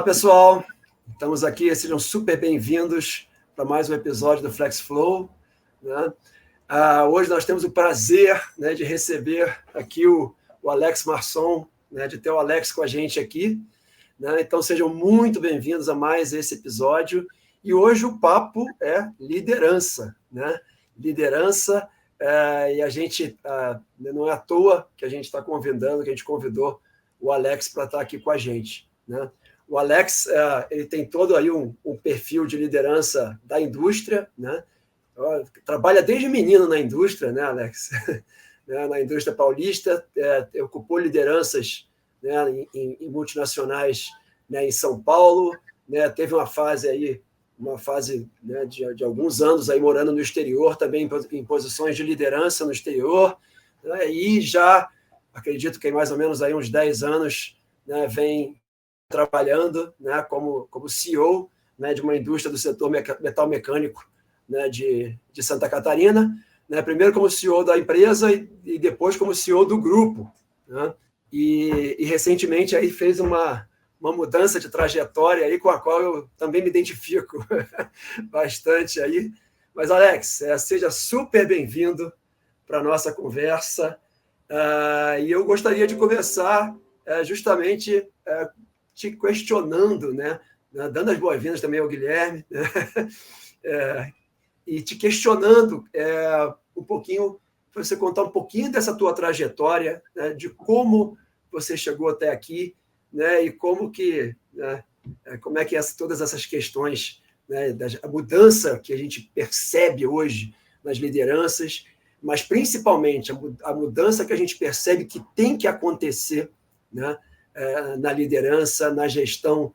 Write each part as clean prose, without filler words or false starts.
pessoal, estamos aqui, sejam super bem-vindos para mais um episódio do FlexFlow, né? Hoje nós temos o prazer, né, de receber aqui o Alex Marçom, né, de ter o Alex com a gente aqui, né? Então sejam muito bem-vindos a mais esse episódio, e hoje o papo é liderança, né? Liderança, e a gente, não é à toa que a gente está convidando, que a gente convidou o Alex para estar aqui com a gente, né? O Alex, ele tem todo aí um perfil de liderança da indústria, né? Trabalha desde menino na indústria, né, Alex? Na indústria paulista, ocupou lideranças, né, em multinacionais, né, em São Paulo, né? Teve uma fase, né, de alguns anos aí morando no exterior, também em posições de liderança no exterior, né? E já acredito que mais ou menos aí uns 10 anos, né, vem trabalhando, né, como CEO, né, de uma indústria do setor metal mecânico, né, de Santa Catarina, né, primeiro como CEO da empresa e depois como CEO do grupo, né, e recentemente aí fez uma mudança de trajetória aí com a qual eu também me identifico bastante aí. Mas, Alex, seja super bem-vindo para a nossa conversa, e eu gostaria de começar justamente te questionando, né? Dando as boas-vindas também ao Guilherme, né? E te questionando um pouquinho, para você contar um pouquinho dessa tua trajetória, né? De como você chegou até aqui, né? E como que, né? Como é que todas essas questões, né? A mudança que a gente percebe hoje nas lideranças, mas principalmente a mudança que a gente percebe que tem que acontecer, né? Na liderança, na gestão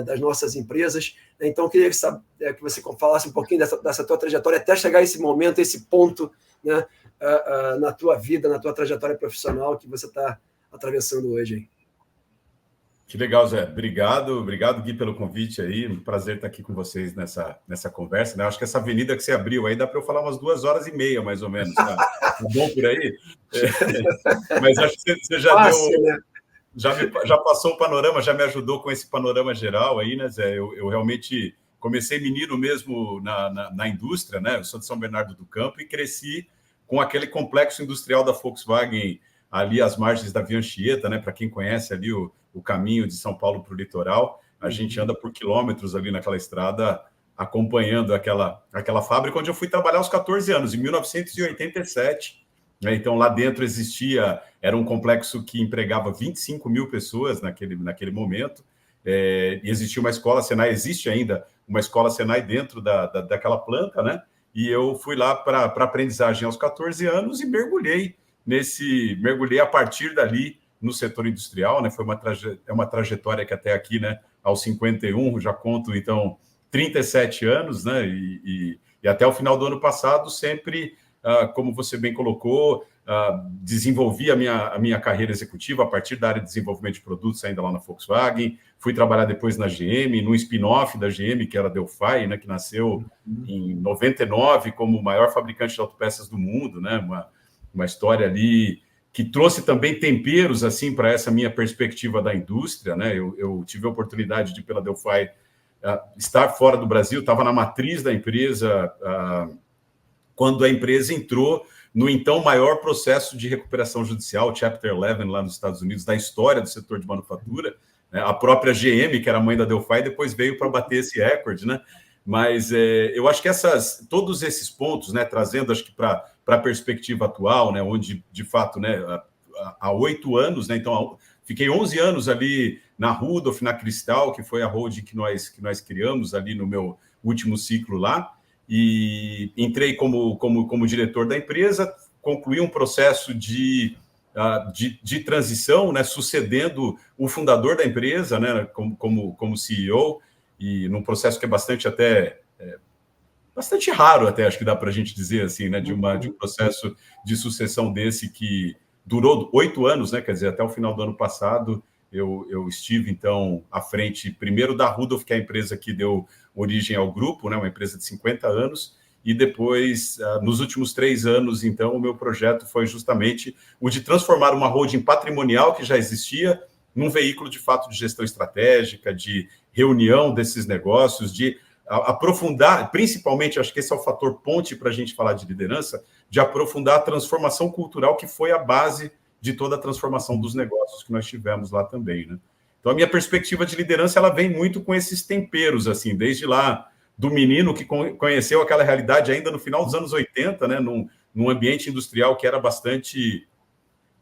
das nossas empresas. Então, eu queria que você falasse um pouquinho dessa tua trajetória até chegar a esse momento, esse ponto, né, na tua vida, na tua trajetória profissional que você está atravessando hoje aí. Que legal, Zé. Obrigado, Gui, pelo convite aí. Um prazer estar aqui com vocês nessa conversa, né? Acho que essa avenida que você abriu aí dá para eu falar umas 2h30, mais ou menos. Tá bom por aí? Mas acho que você já Fácil, deu... né? Já passou o panorama, já me ajudou com esse panorama geral aí, né, Zé? Eu realmente comecei menino mesmo na indústria, né? Eu sou de São Bernardo do Campo e cresci com aquele complexo industrial da Volkswagen ali às margens da Via Anchieta, né? Para quem conhece ali o caminho de São Paulo para o litoral, a gente anda por quilômetros ali naquela estrada acompanhando aquela fábrica onde eu fui trabalhar aos 14 anos, em 1987. Então, lá dentro era um complexo que empregava 25 mil pessoas naquele momento, e existia uma escola Senai, existe ainda uma escola Senai dentro daquela planta, né? E eu fui lá para aprendizagem aos 14 anos e mergulhei a partir dali no setor industrial, né? Foi uma trajetória que até aqui, né, aos 51, já conto, então, 37 anos, né? E até o final do ano passado, sempre... como você bem colocou, desenvolvi a minha carreira executiva a partir da área de desenvolvimento de produtos, ainda lá na Volkswagen. Fui trabalhar depois na GM, no spin-off da GM, que era a Delphi, né, que nasceu em 99 como o maior fabricante de autopeças do mundo, né, uma história ali que trouxe também temperos assim para essa minha perspectiva da indústria, né? Eu tive a oportunidade de, pela Delphi, estar fora do Brasil, estava na matriz da empresa, quando a empresa entrou no então maior processo de recuperação judicial, Chapter 11, lá nos Estados Unidos, da história do setor de manufatura, né? A própria GM, que era a mãe da Delphi, depois veio para bater esse recorde, né? Mas eu acho que todos esses pontos, né, trazendo, acho que para a perspectiva atual, né, onde, de fato, né, há 8 anos, né, então fiquei 11 anos ali na Rudolph, na Cristal, que foi a holding que nós criamos ali no meu último ciclo lá, e entrei como diretor da empresa, concluí um processo de transição, né, sucedendo o fundador da empresa, né, como CEO, e num processo que é bastante raro, até acho que dá para a gente dizer assim, né, de um processo de sucessão desse que durou 8 anos, né, quer dizer, até o final do ano passado eu estive, então, à frente, primeiro da Rudolph, que é a empresa que deu origem ao grupo, né, uma empresa de 50 anos, e depois, nos últimos 3 anos, então, o meu projeto foi justamente o de transformar uma holding patrimonial que já existia num veículo, de fato, de gestão estratégica, de reunião desses negócios, de aprofundar, principalmente, acho que esse é o fator ponte para a gente falar de liderança, de aprofundar a transformação cultural que foi a base de toda a transformação dos negócios que nós tivemos lá também, né? Então, a minha perspectiva de liderança, ela vem muito com esses temperos, assim, desde lá do menino que conheceu aquela realidade ainda no final dos anos 80, né, num ambiente industrial que era bastante...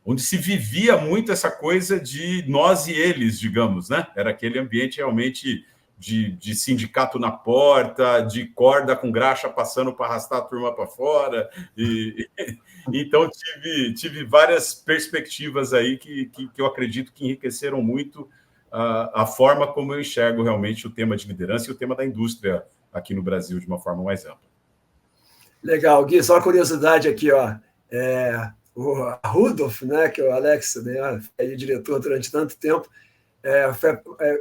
onde se vivia muito essa coisa de nós e eles, digamos, né? Era aquele ambiente realmente de sindicato na porta, de corda com graxa passando para arrastar a turma para fora. Então, tive várias perspectivas aí que eu acredito que enriqueceram muito a forma como eu enxergo realmente o tema de liderança e o tema da indústria aqui no Brasil de uma forma mais ampla. Legal, Gui, só uma curiosidade aqui, ó. O Rudolf, né, que é o Alex, né, é diretor durante tanto tempo,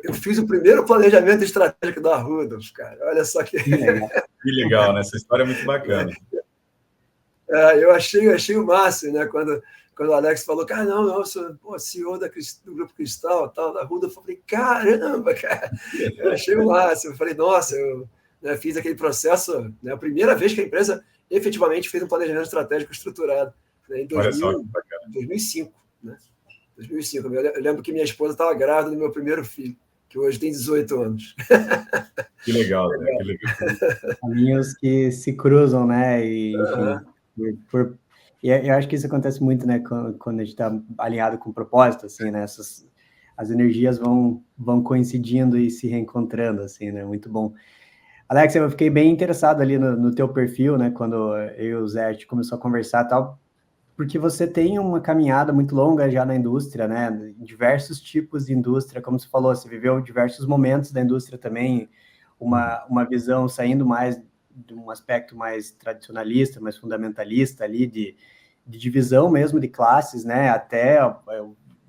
eu fiz o primeiro planejamento estratégico da Rudolf, cara. Olha só que... Que legal, né? Essa história é muito bacana. Eu achei o máximo, né? Quando o Alex falou, cara, não, eu sou CEO do Grupo Cristal, tal, da Rudolf, eu falei, caramba, cara, eu achei o máximo. Eu falei, nossa, eu fiz aquele processo, né, a primeira vez que a empresa efetivamente fez um planejamento estratégico estruturado, né, em 2005, né? 2005. Eu lembro que minha esposa estava grávida do meu primeiro filho, que hoje tem 18 anos. Que legal, né? Que legal. Caminhos que se cruzam, né? E, enfim, e eu acho que isso acontece muito, né? Quando a gente está alinhado com o propósito, assim, né? As energias vão coincidindo e se reencontrando, assim, né? Muito bom. Alex, eu fiquei bem interessado ali no teu perfil, né? Quando eu e o Zé a gente começou a conversar e tal, porque você tem uma caminhada muito longa já na indústria, né? Em diversos tipos de indústria, como você falou, você viveu diversos momentos da indústria também, uma visão saindo mais de um aspecto mais tradicionalista, mais fundamentalista ali, de divisão mesmo de classes, né? Até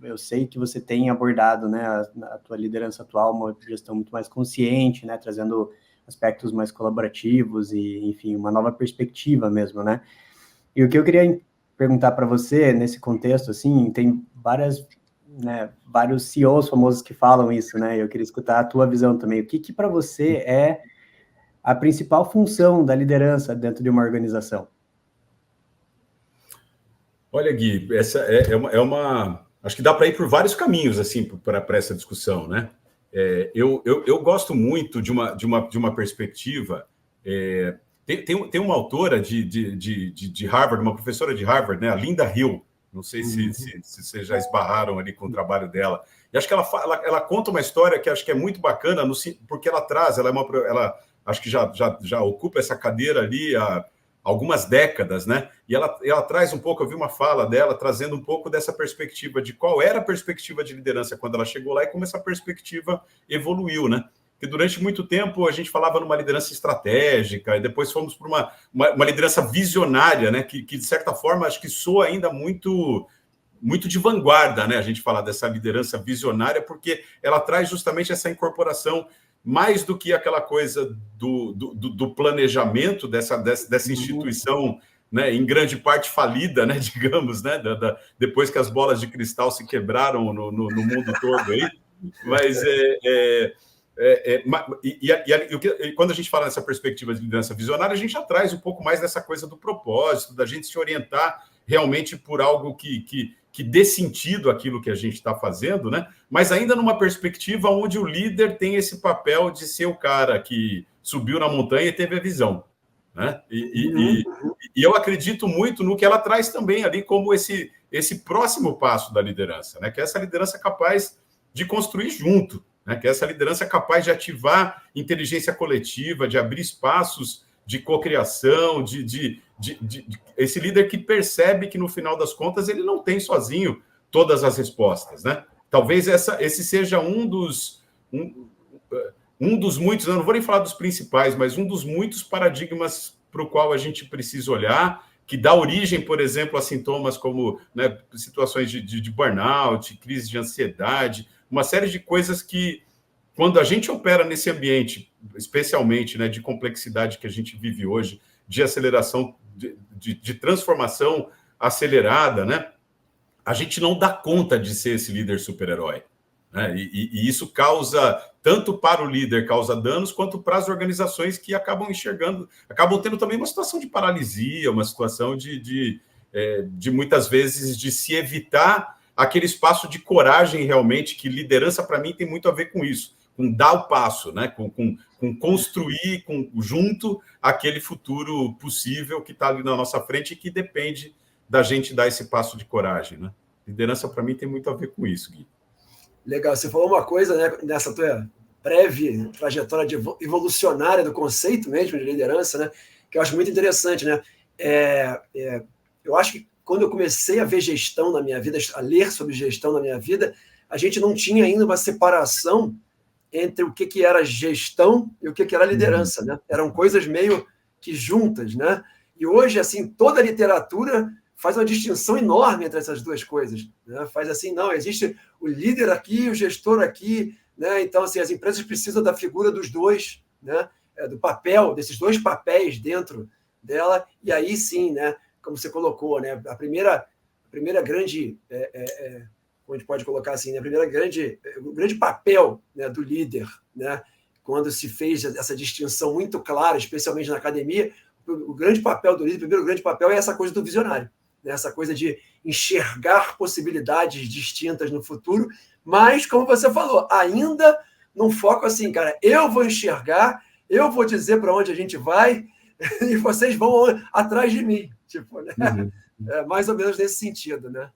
eu sei que você tem abordado, né, a tua liderança atual, uma gestão muito mais consciente, né? Trazendo aspectos mais colaborativos e, enfim, uma nova perspectiva mesmo, né? E o que eu queria perguntar para você, nesse contexto, assim, tem vários CEOs famosos que falam isso, né? Eu queria escutar a tua visão também. O que para você é a principal função da liderança dentro de uma organização? Olha, Gui, essa é uma... Acho que dá para ir por vários caminhos, assim, para essa discussão, né? Eu gosto muito de uma perspectiva... Tem uma autora de Harvard, uma professora de Harvard, né, a Linda Hill, não sei se vocês já esbarraram ali com o trabalho dela, e acho que ela conta uma história que acho que é muito bacana, porque ela traz, ela acho que já ocupa essa cadeira ali há algumas décadas, né, e ela traz um pouco, eu vi uma fala dela, trazendo um pouco dessa perspectiva de qual era a perspectiva de liderança quando ela chegou lá e como essa perspectiva evoluiu, né? Que durante muito tempo a gente falava numa liderança estratégica, e depois fomos para uma liderança visionária, né? Que, de certa forma, acho que soa ainda muito de vanguarda, né? A gente falar dessa liderança visionária, porque ela traz justamente essa incorporação, mais do que aquela coisa do planejamento dessa instituição, né? Em grande parte falida, né? Digamos, né? Depois que as bolas de cristal se quebraram no mundo todo aí. Mas quando a gente fala nessa perspectiva de liderança visionária, a gente já traz um pouco mais dessa coisa do propósito, da gente se orientar realmente por algo que dê sentido àquilo que a gente está fazendo, né? Mas ainda numa perspectiva onde o líder tem esse papel de ser o cara que subiu na montanha e teve a visão, né? E eu acredito muito no que ela traz também ali como esse próximo passo da liderança, né? Que é essa liderança capaz de construir junto, né? Que é essa liderança capaz de ativar inteligência coletiva, de abrir espaços de cocriação, de esse líder que percebe que, no final das contas, ele não tem sozinho todas as respostas, né? Talvez esse seja um dos muitos, eu não vou nem falar dos principais, mas um dos muitos paradigmas para o qual a gente precisa olhar, que dá origem, por exemplo, a sintomas como, né, situações de burnout, crise de ansiedade, uma série de coisas que, quando a gente opera nesse ambiente, especialmente, né, de complexidade que a gente vive hoje, de aceleração, de transformação acelerada, né, a gente não dá conta de ser esse líder super-herói, né? E isso causa, tanto para o líder, causa danos, quanto para as organizações que acabam enxergando, acabam tendo também uma situação de paralisia, uma situação de muitas vezes de se evitar aquele espaço de coragem realmente, que liderança para mim tem muito a ver com isso, com dar o passo, né? com construir junto aquele futuro possível que está ali na nossa frente e que depende da gente dar esse passo de coragem, né? Liderança para mim tem muito a ver com isso, Gui. Legal, você falou uma coisa, né, nessa tua breve trajetória evolucionária do conceito mesmo de liderança, né, que eu acho muito interessante, né? Eu acho que quando eu comecei a ver gestão na minha vida, a ler sobre gestão na minha vida, a gente não tinha ainda uma separação entre o que era gestão e o que era liderança, né? Eram coisas meio que juntas, né? E hoje, assim, toda a literatura faz uma distinção enorme entre essas duas coisas, né? Faz assim, não, existe o líder aqui, o gestor aqui, né? Então, assim, as empresas precisam da figura dos dois, né? Do papel, desses dois papéis dentro dela, e aí sim, né? Como você colocou, né? A primeira grande, como a gente pode colocar assim, né? O grande papel, né, do líder, né? Quando se fez essa distinção muito clara, especialmente na academia, o grande papel do líder, o primeiro grande papel é essa coisa do visionário, né? Essa coisa de enxergar possibilidades distintas no futuro, mas, como você falou, ainda num foco assim, cara, eu vou enxergar, eu vou dizer para onde a gente vai e vocês vão atrás de mim, tipo, né? Mais ou menos nesse sentido, né?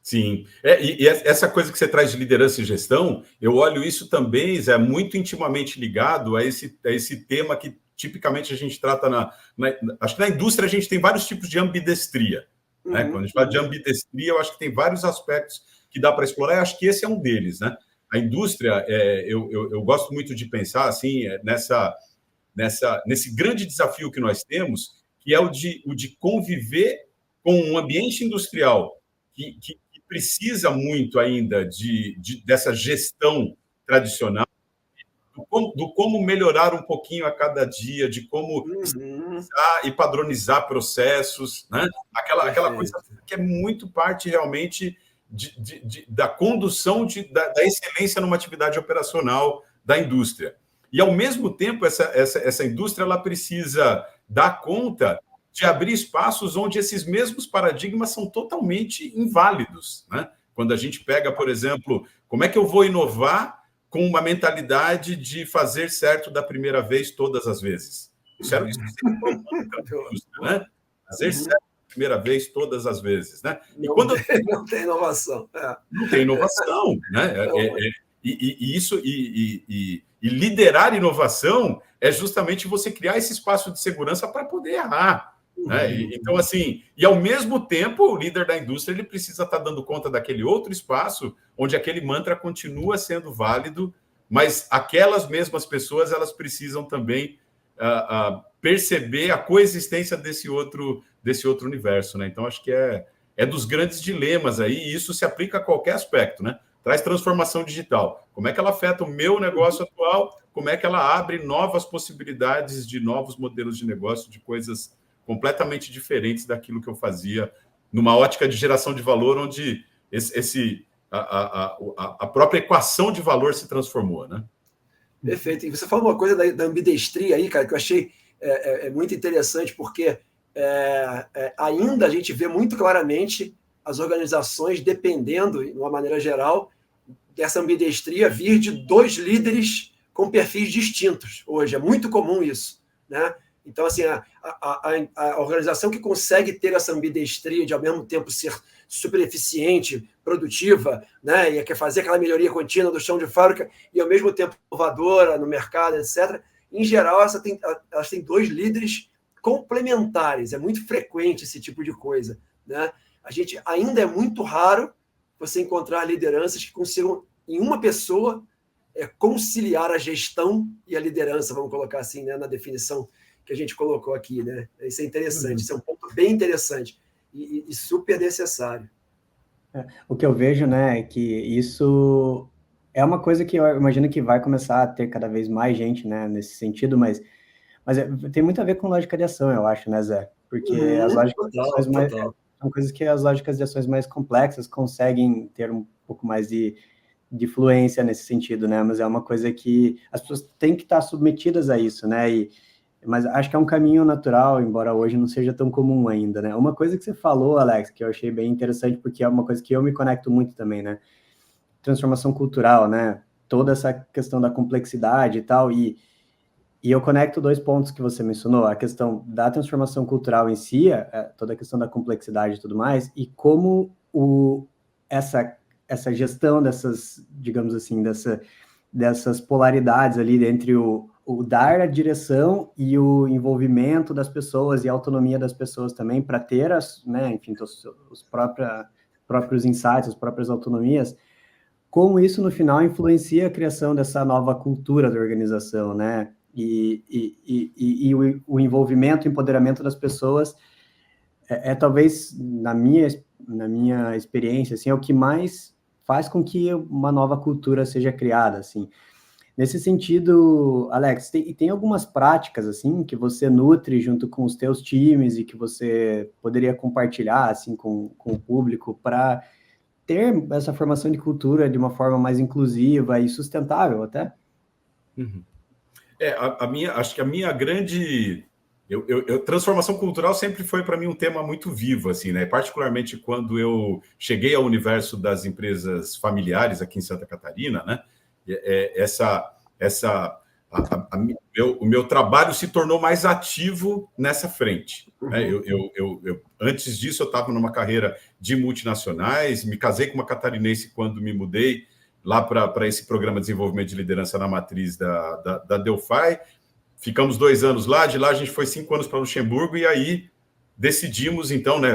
Sim, e essa coisa que você traz de liderança e gestão, eu olho isso também, Zé, muito intimamente ligado a esse tema que tipicamente a gente trata acho que na indústria a gente tem vários tipos de ambidestria, né? Quando a gente fala de ambidestria, eu acho que tem vários aspectos que dá para explorar, e acho que esse é um deles, né? A indústria, eu gosto muito de pensar assim, nesse grande desafio que nós temos, que é o de conviver com um ambiente industrial que precisa muito ainda dessa gestão tradicional, do como melhorar um pouquinho a cada dia, de como e padronizar processos, né? Aquela coisa que é muito parte realmente da condução da excelência numa atividade operacional da indústria. E, ao mesmo tempo, essa indústria ela precisa dar conta de abrir espaços onde esses mesmos paradigmas são totalmente inválidos, né? Quando a gente pega, por exemplo, como é que eu vou inovar com uma mentalidade de fazer certo da primeira vez todas as vezes? Isso é né? Fazer certo da primeira vez todas as vezes, né? Não tem inovação. Não tem inovação, né? E liderar inovação é justamente você criar esse espaço de segurança para poder errar. Né? Então, assim, e ao mesmo tempo, o líder da indústria ele precisa estar dando conta daquele outro espaço onde aquele mantra continua sendo válido, mas aquelas mesmas pessoas elas precisam também perceber a coexistência desse outro universo. Né? Então, acho que é dos grandes dilemas aí, e isso se aplica a qualquer aspecto, né? Traz transformação digital. Como é que ela afeta o meu negócio atual? Como é que ela abre novas possibilidades de novos modelos de negócio, de coisas completamente diferentes daquilo que eu fazia numa ótica de geração de valor, onde a própria equação de valor se transformou, né? Perfeito. E você falou uma coisa da ambidestria aí, cara, que eu achei muito interessante, porque ainda a gente vê muito claramente as organizações dependendo, de uma maneira geral, dessa ambidestria vir de dois líderes com perfis distintos. Hoje é muito comum isso, né? Então, assim, a organização que consegue ter essa ambidestria de, ao mesmo tempo, ser super eficiente, produtiva, né, e quer fazer aquela melhoria contínua do chão de fábrica e, ao mesmo tempo, inovadora no mercado, etc., em geral, elas têm dois líderes complementares. É muito frequente esse tipo de coisa, né? Ainda é muito raro você encontrar lideranças que consigam, em uma pessoa, conciliar a gestão e a liderança, vamos colocar assim, né, na definição que a gente colocou aqui, né? Isso é interessante, isso é um ponto bem interessante e super necessário. O que eu vejo, né, é que isso é uma coisa que eu imagino que vai começar a ter cada vez mais gente, né, nesse sentido, mas tem muito a ver com lógica de ação, eu acho, né, Zé? Porque as lógicas de ações são coisas que as lógicas de ações mais complexas conseguem ter um pouco mais de de fluência nesse sentido, né? Mas é uma coisa que as pessoas têm que estar submetidas a isso, né? Mas acho que é um caminho natural, embora hoje não seja tão comum ainda, né? Uma coisa que você falou, Alex, que eu achei bem interessante, porque é uma coisa que eu me conecto muito também, né? Transformação cultural, né? Toda essa questão da complexidade e tal, e eu conecto 2 pontos que você mencionou, a questão da transformação cultural em si, toda a questão da complexidade e tudo mais, e como essa gestão dessas, digamos assim, dessas polaridades ali entre o dar a direção e o envolvimento das pessoas e a autonomia das pessoas também para ter né, enfim, os próprios insights, as próprias autonomias, como isso no final influencia a criação dessa nova cultura da organização, né? E o envolvimento, o empoderamento das pessoas talvez, na minha experiência, assim, é o que mais faz com que uma nova cultura seja criada, assim. Nesse sentido, Alex, tem algumas práticas, assim, que você nutre junto com os teus times e que você poderia compartilhar, assim, com o público para ter essa formação de cultura de uma forma mais inclusiva e sustentável até? Uhum. Acho que a minha grande transformação cultural sempre foi para mim um tema muito vivo, assim, né? Particularmente quando eu cheguei ao universo das empresas familiares aqui em Santa Catarina, né? O meu trabalho se tornou mais ativo nessa frente. Né? Antes disso, eu estava numa carreira de multinacionais, me casei com uma catarinense quando me mudei lá para esse programa de desenvolvimento de liderança na matriz da Delphi. Ficamos 2 anos lá, de lá a gente foi 5 anos para Luxemburgo, e aí decidimos, então, né,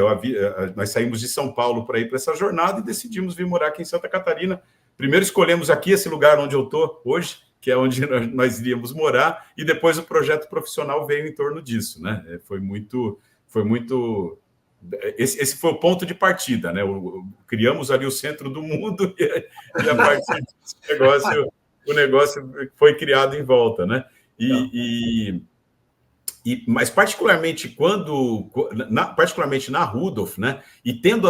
nós saímos de São Paulo para ir para essa jornada e decidimos vir morar aqui em Santa Catarina. Primeiro escolhemos aqui esse lugar onde eu estou hoje, que é onde nós iríamos morar, e depois o projeto profissional veio em torno disso, né? Foi muito esse foi o ponto de partida, né? Criamos ali o centro do mundo e a partir disso o negócio foi criado em volta, né? Mas particularmente particularmente na Rudolph, né? E tendo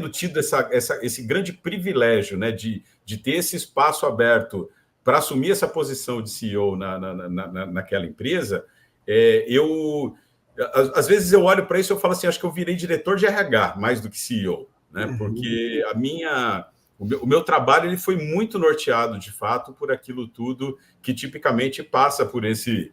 tido esse grande privilégio, né? De ter esse espaço aberto para assumir essa posição de CEO naquela empresa, às vezes eu olho para isso e eu falo assim, acho que eu virei diretor de RH mais do que CEO, né? Porque o meu trabalho ele foi muito norteado, de fato, por aquilo tudo que tipicamente passa por esse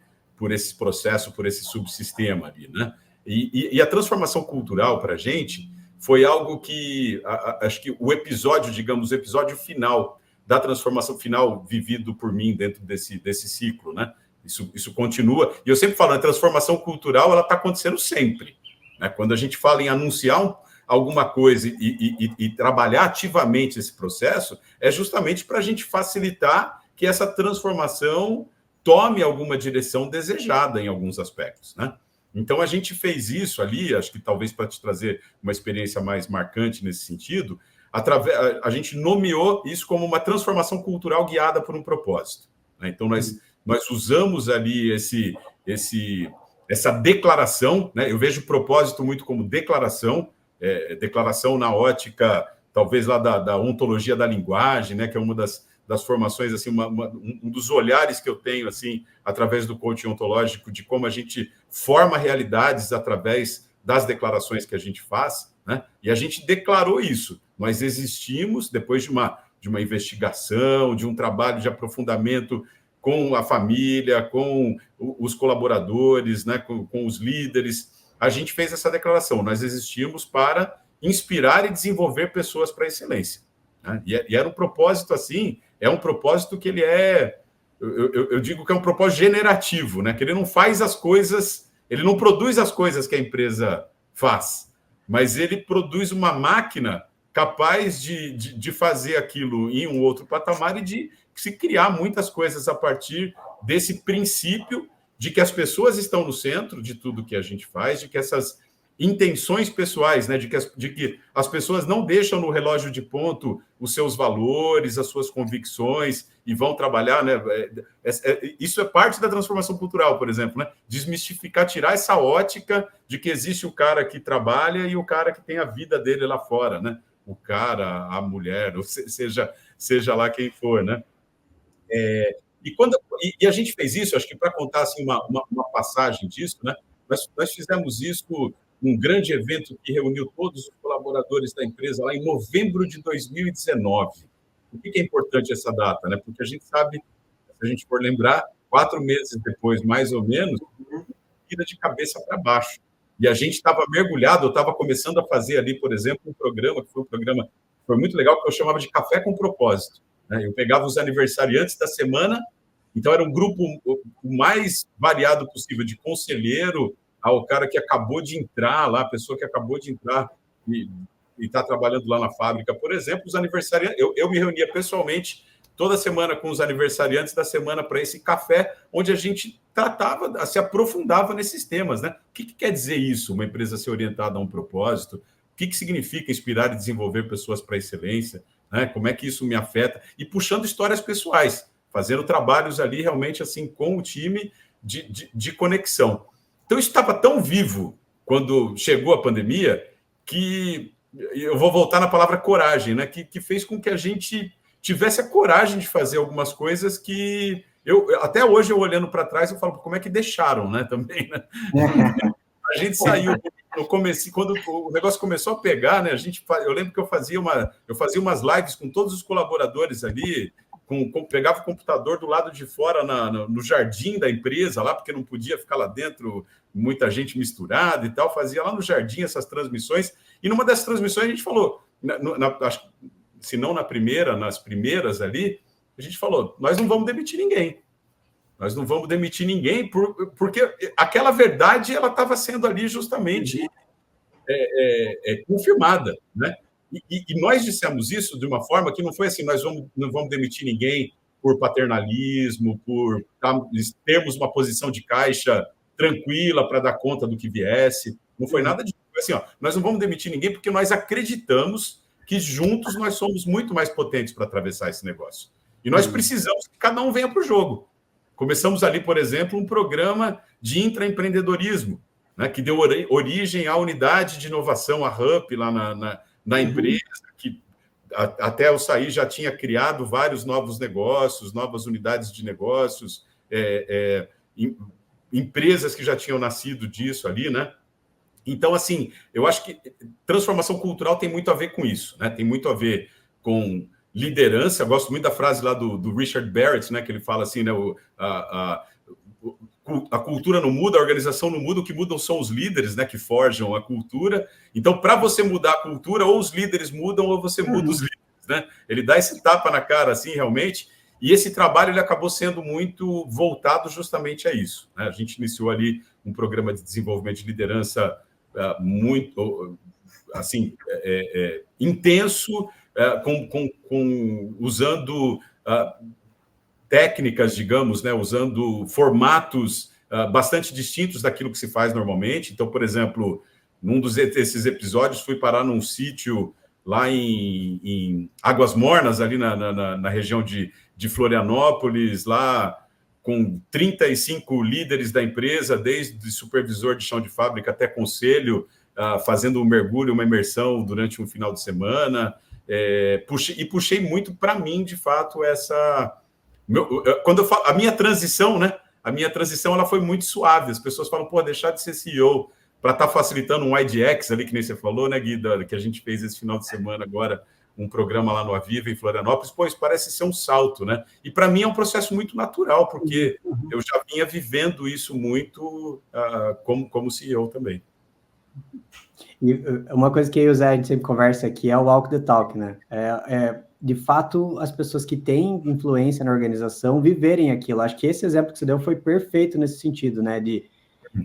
processo, por esse subsistema ali, né? E a transformação cultural para a gente foi algo que acho que o episódio final da transformação final vivido por mim dentro desse ciclo, né? Isso continua. E eu sempre falo, a transformação cultural ela está acontecendo sempre, né? Quando a gente fala em anunciar alguma coisa e trabalhar ativamente esse processo, é justamente para a gente facilitar que essa transformação tome alguma direção desejada em alguns aspectos, né? Então, a gente fez isso ali, acho que talvez para te trazer uma experiência mais marcante nesse sentido, a gente nomeou isso como uma transformação cultural guiada por um propósito, né? Então, nós usamos ali essa declaração, né? Eu vejo o propósito muito como declaração na ótica, talvez lá da ontologia da linguagem, né? Que é uma das formações, assim, um dos olhares que eu tenho, assim, através do coaching ontológico, de como a gente forma realidades através das declarações que a gente faz, né? E a gente declarou isso. Nós existimos depois de uma investigação, de um trabalho de aprofundamento com a família, com os colaboradores, né? com os líderes. A gente fez essa declaração. Nós existimos para inspirar e desenvolver pessoas para a excelência, né? E era um propósito assim, é um propósito que ele eu digo que é um propósito generativo, né? Que ele não faz as coisas, ele não produz as coisas que a empresa faz, mas ele produz uma máquina capaz de fazer aquilo em um outro patamar e de se criar muitas coisas a partir desse princípio de que as pessoas estão no centro de tudo que a gente faz, de que essas intenções pessoais, né, de que as pessoas não deixam no relógio de ponto os seus valores, as suas convicções e vão trabalhar, né? Isso é parte da transformação cultural, por exemplo, né? Desmistificar, tirar essa ótica de que existe o cara que trabalha e o cara que tem a vida dele lá fora, né? O cara, a mulher, ou seja, seja lá quem for, né? E a gente fez isso, acho que para contar assim, uma passagem disso, né? Nós fizemos isso, um grande evento que reuniu todos os colaboradores da empresa lá em novembro de 2019. Por que é importante essa data, né? Porque a gente sabe, se a gente for lembrar, 4 meses depois, mais ou menos, vira de cabeça para baixo. E a gente estava mergulhado, eu estava começando a fazer ali, por exemplo, um programa que foi muito legal, que eu chamava de Café com Propósito, né? Eu pegava os aniversariantes da semana, então era um grupo o mais variado possível, de conselheiro ao cara que acabou de entrar lá, a pessoa que acabou de entrar e está trabalhando lá na fábrica, por exemplo, os aniversariantes. Eu me reunia pessoalmente toda semana com os aniversariantes da semana para esse café, onde a gente tratava, se aprofundava nesses temas, né? O que quer dizer isso, uma empresa ser orientada a um propósito? O que significa inspirar e desenvolver pessoas para a excelência? Né? Como é que isso me afeta? E puxando histórias pessoais, fazendo trabalhos ali realmente assim com o time de conexão. Então, isso estava tão vivo quando chegou a pandemia que eu vou voltar na palavra coragem, né? Que fez com que a gente tivesse a coragem de fazer algumas coisas que até hoje, eu olhando para trás, eu falo, como é que deixaram, né? Também, né? A gente saiu no começo, quando o negócio começou a pegar, né? Eu lembro que eu fazia umas lives com todos os colaboradores ali, pegava o computador do lado de fora no jardim da empresa lá, porque não podia ficar lá dentro, muita gente misturada e tal, fazia lá no jardim essas transmissões, e numa dessas transmissões a gente falou, se não nas primeiras ali, a gente falou, nós não vamos demitir ninguém. Nós não vamos demitir ninguém, porque aquela verdade ela estava sendo ali justamente confirmada, né? E nós dissemos isso de uma forma que não foi assim, não vamos demitir ninguém por paternalismo, por termos uma posição de caixa tranquila para dar conta do que viesse. Não foi nada disso. Foi assim, ó, nós não vamos demitir ninguém porque nós acreditamos que juntos nós somos muito mais potentes para atravessar esse negócio. E nós precisamos que cada um venha para o jogo. Começamos ali, por exemplo, um programa de intraempreendedorismo, né, que deu origem à unidade de inovação, a HUP, lá na empresa, que até eu sair já tinha criado vários novos negócios, novas unidades de negócios, empresas que já tinham nascido disso ali, né? Então, assim, eu acho que transformação cultural tem muito a ver com isso, né? Tem muito a ver com liderança. Eu gosto muito da frase lá do Richard Barrett, né? Que ele fala assim, né? A cultura não muda, a organização não muda, o que mudam são os líderes, né? Que forjam a cultura. Então, para você mudar a cultura, ou os líderes mudam, ou você muda os líderes, né? Ele dá esse tapa na cara, assim, realmente. E esse trabalho ele acabou sendo muito voltado justamente a isso, né? A gente iniciou ali um programa de desenvolvimento de liderança muito, assim, intenso, usando técnicas, digamos, né, usando formatos bastante distintos daquilo que se faz normalmente. Então, por exemplo, num desses episódios, fui parar num sítio lá em Águas Mornas, ali na região de Florianópolis, lá com 35 líderes da empresa, desde supervisor de chão de fábrica até conselho, fazendo um mergulho, uma imersão durante um final de semana. Puxei muito para mim, de fato, quando eu falo, a minha transição, né? A minha transição ela foi muito suave. As pessoas falam, deixar de ser CEO para estar facilitando um IDX ali, que nem você falou, né, Guida, que a gente fez esse final de semana agora, um programa lá no Aviva, em Florianópolis, isso parece ser um salto, né? E para mim é um processo muito natural, porque eu já vinha vivendo isso muito como CEO também. E uma coisa que eu e o Zé, a gente sempre conversa aqui é o walk the talk, né? De fato, as pessoas que têm influência na organização viverem aquilo. Acho que esse exemplo que você deu foi perfeito nesse sentido, né?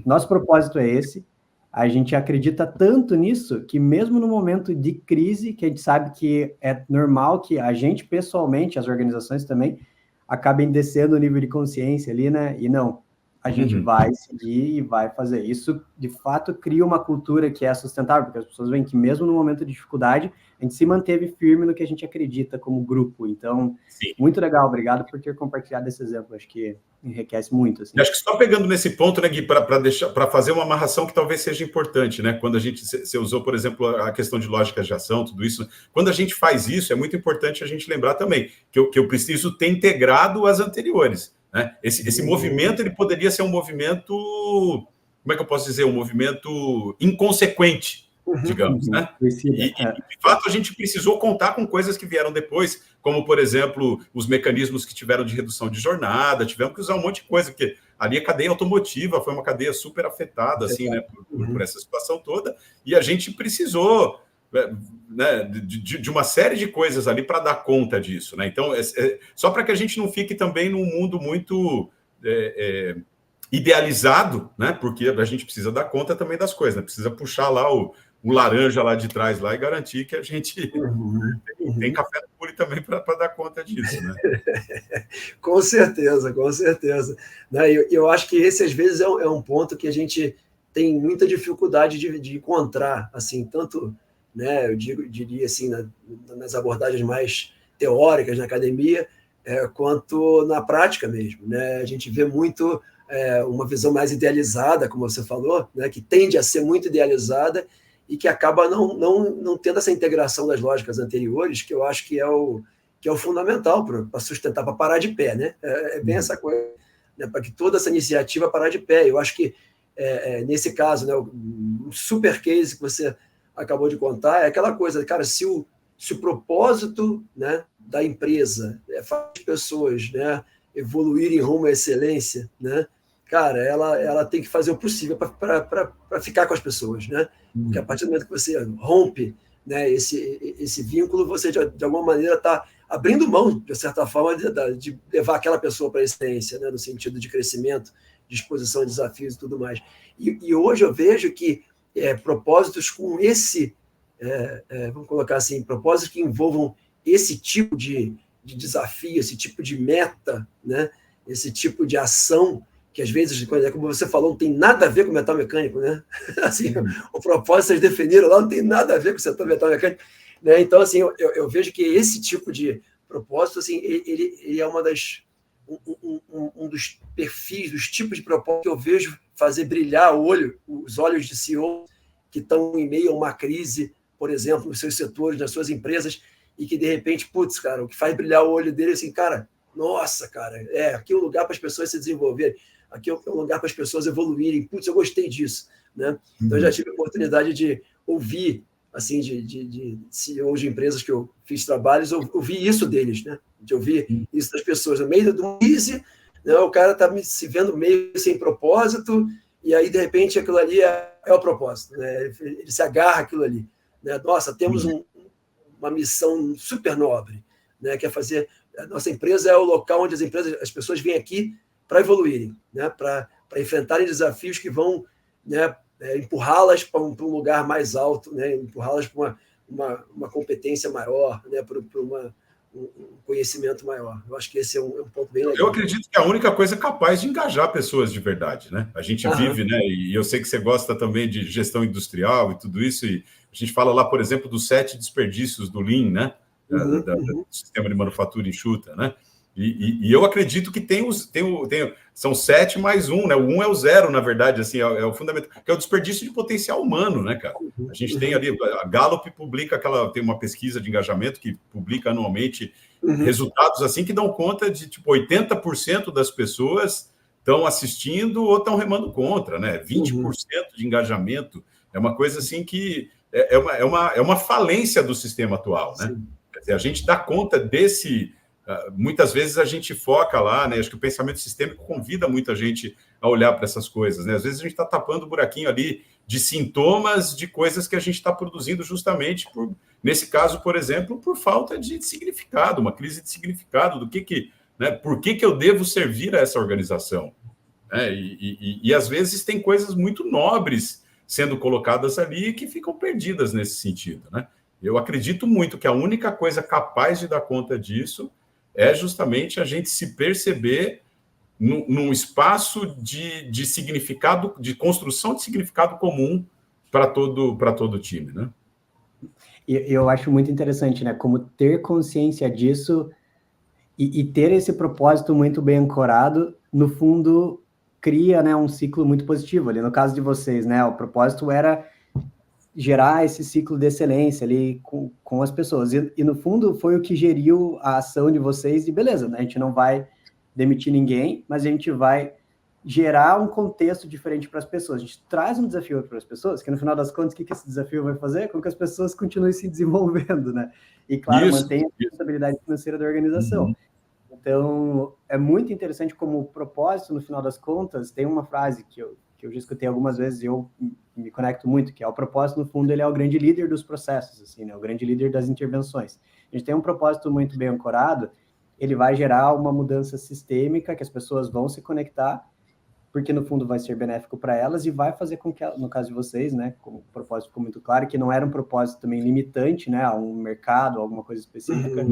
Nosso propósito é esse, a gente acredita tanto nisso que mesmo no momento de crise, que a gente sabe que é normal que a gente pessoalmente, as organizações também, acabem descendo o nível de consciência ali, né? E não, a gente vai seguir e vai fazer. Isso, de fato, cria uma cultura que é sustentável, porque as pessoas veem que mesmo no momento de dificuldade, a gente se manteve firme no que a gente acredita como grupo. Então, sim, muito legal. Obrigado por ter compartilhado esse exemplo. Acho que enriquece muito. Assim. Acho que só pegando nesse ponto, né, Gui, para fazer uma amarração que talvez seja importante, né? Quando você usou, por exemplo, a questão de lógica de ação, tudo isso. Quando a gente faz isso, é muito importante a gente lembrar também que eu preciso ter integrado as anteriores. Né? Esse movimento ele poderia ser um movimento, como é que eu posso dizer, um movimento inconsequente, digamos, né? E, de fato, a gente precisou contar com coisas que vieram depois, como, por exemplo, os mecanismos que tiveram de redução de jornada, tivemos que usar um monte de coisa, porque ali a cadeia automotiva foi uma cadeia super afetada, assim, né, por essa situação toda, e a gente precisou, né, de uma série de coisas ali para dar conta disso, né? Então, só para que a gente não fique também num mundo muito idealizado, né? Porque a gente precisa dar conta também das coisas, né? Precisa puxar lá o laranja lá de trás lá e garantir que a gente tem café no pule também para dar conta disso, né? Com certeza, com certeza. Eu acho que esse, às vezes, é um ponto que a gente tem muita dificuldade de encontrar, assim, tanto... Né, eu diria assim, nas abordagens mais teóricas na academia, quanto na prática mesmo. Né? A gente vê muito uma visão mais idealizada, como você falou, né, que tende a ser muito idealizada e que acaba não tendo essa integração das lógicas anteriores, que eu acho que é o fundamental para sustentar, para parar de pé. Né? É bem essa coisa, né, para que toda essa iniciativa parar de pé. Eu acho que, nesse caso, né, um super case que você acabou de contar, é aquela coisa, cara, se o propósito, né, da empresa fazer as pessoas, né, evoluírem rumo à excelência, né, cara, ela tem que fazer o possível para ficar com as pessoas, né? Porque a partir do momento que você rompe, né, esse vínculo, você de alguma maneira está abrindo mão, de certa forma, de levar aquela pessoa para a excelência, né, no sentido de crescimento, de exposição a desafios e tudo mais. E hoje eu vejo que propósitos com esse, vamos colocar assim, propósitos que envolvam esse tipo de desafio, esse tipo de meta, né? Esse tipo de ação, que às vezes, como você falou, não tem nada a ver com metal mecânico, né? Assim, o propósito que vocês definiram lá não tem nada a ver com o setor metal mecânico. Né? Então, assim, eu vejo que esse tipo de propósito, assim, ele é um dos perfis, dos tipos de propósito que eu vejo fazer brilhar os olhos de CEO que estão em meio a uma crise, por exemplo, nos seus setores, nas suas empresas, e que, de repente, putz, cara, o que faz brilhar o olho dele é assim, cara, nossa, cara, aqui é um lugar para as pessoas se desenvolverem, aqui é um lugar para as pessoas evoluírem, putz, eu gostei disso. Né? Então, eu já tive a oportunidade de ouvir, assim, de CEOs de empresas que eu fiz trabalhos, ouvir isso deles, né? De ouvir isso das pessoas. No meio do crise, né, o cara está se vendo meio sem propósito, e aí, de repente, aquilo ali é o propósito. Né? Ele se agarra àquilo ali. Né? Nossa, temos uma missão super nobre, né? Que é fazer... A nossa empresa é o local onde as pessoas vêm aqui para evoluírem, né? Para enfrentarem desafios que vão, né, empurrá-las para um lugar mais alto, né? Empurrá-las para uma competência maior, né? Para um conhecimento maior. Eu acho que esse é um ponto bem legal. Eu acredito que é a única coisa capaz de engajar pessoas de verdade, né? A gente vive, né? E eu sei que você gosta também de gestão industrial e tudo isso, e a gente fala lá, por exemplo, dos 7 desperdícios do Lean, né? Do sistema de manufatura enxuta, né? E eu acredito que são 7 mais 1, né? O 1 é o 0, na verdade, assim, é o fundamental, que é o desperdício de potencial humano, né, cara? A gente tem ali, a Gallup tem uma pesquisa de engajamento que publica anualmente resultados assim que dão conta de, tipo, 80% das pessoas estão assistindo ou estão remando contra, né? 20% de engajamento é uma coisa assim que é uma falência do sistema atual, né? Quer dizer, a gente dá conta desse... muitas vezes a gente foca lá, né? Acho que o pensamento sistêmico convida muita gente a olhar para essas coisas, né? Às vezes a gente está tapando o buraquinho ali de sintomas de coisas que a gente está produzindo justamente nesse caso, por exemplo, por falta de significado, uma crise de significado do né? Por que eu devo servir a essa organização? E às vezes tem coisas muito nobres sendo colocadas ali que ficam perdidas nesse sentido, né? Eu acredito muito que a única coisa capaz de dar conta disso é justamente a gente se perceber num espaço de significado, de construção de significado comum para todo o time, né? E eu acho muito interessante, né? Como ter consciência disso e ter esse propósito muito bem ancorado, no fundo, cria, né, um ciclo muito positivo ali. No caso de vocês, né? O propósito era gerar esse ciclo de excelência ali com as pessoas. E no fundo, foi o que geriu a ação de vocês. E beleza, né? A gente não vai demitir ninguém, mas a gente vai gerar um contexto diferente para as pessoas. A gente traz um desafio para as pessoas, que no final das contas, o que esse desafio vai fazer? Com que as pessoas continuem se desenvolvendo, né? E, claro, mantenha a responsabilidade financeira da organização. Uhum. Então, é muito interessante como o propósito, no final das contas, tem uma frase que eu já escutei algumas vezes e eu me conecto muito, que é o propósito, no fundo, ele é o grande líder dos processos, assim, né? O grande líder das intervenções. A gente tem um propósito muito bem ancorado, ele vai gerar uma mudança sistêmica, que as pessoas vão se conectar, porque no fundo vai ser benéfico para elas e vai fazer com que, no caso de vocês, né, como o propósito ficou muito claro, que não era um propósito também limitante, né, a um mercado, a alguma coisa específica,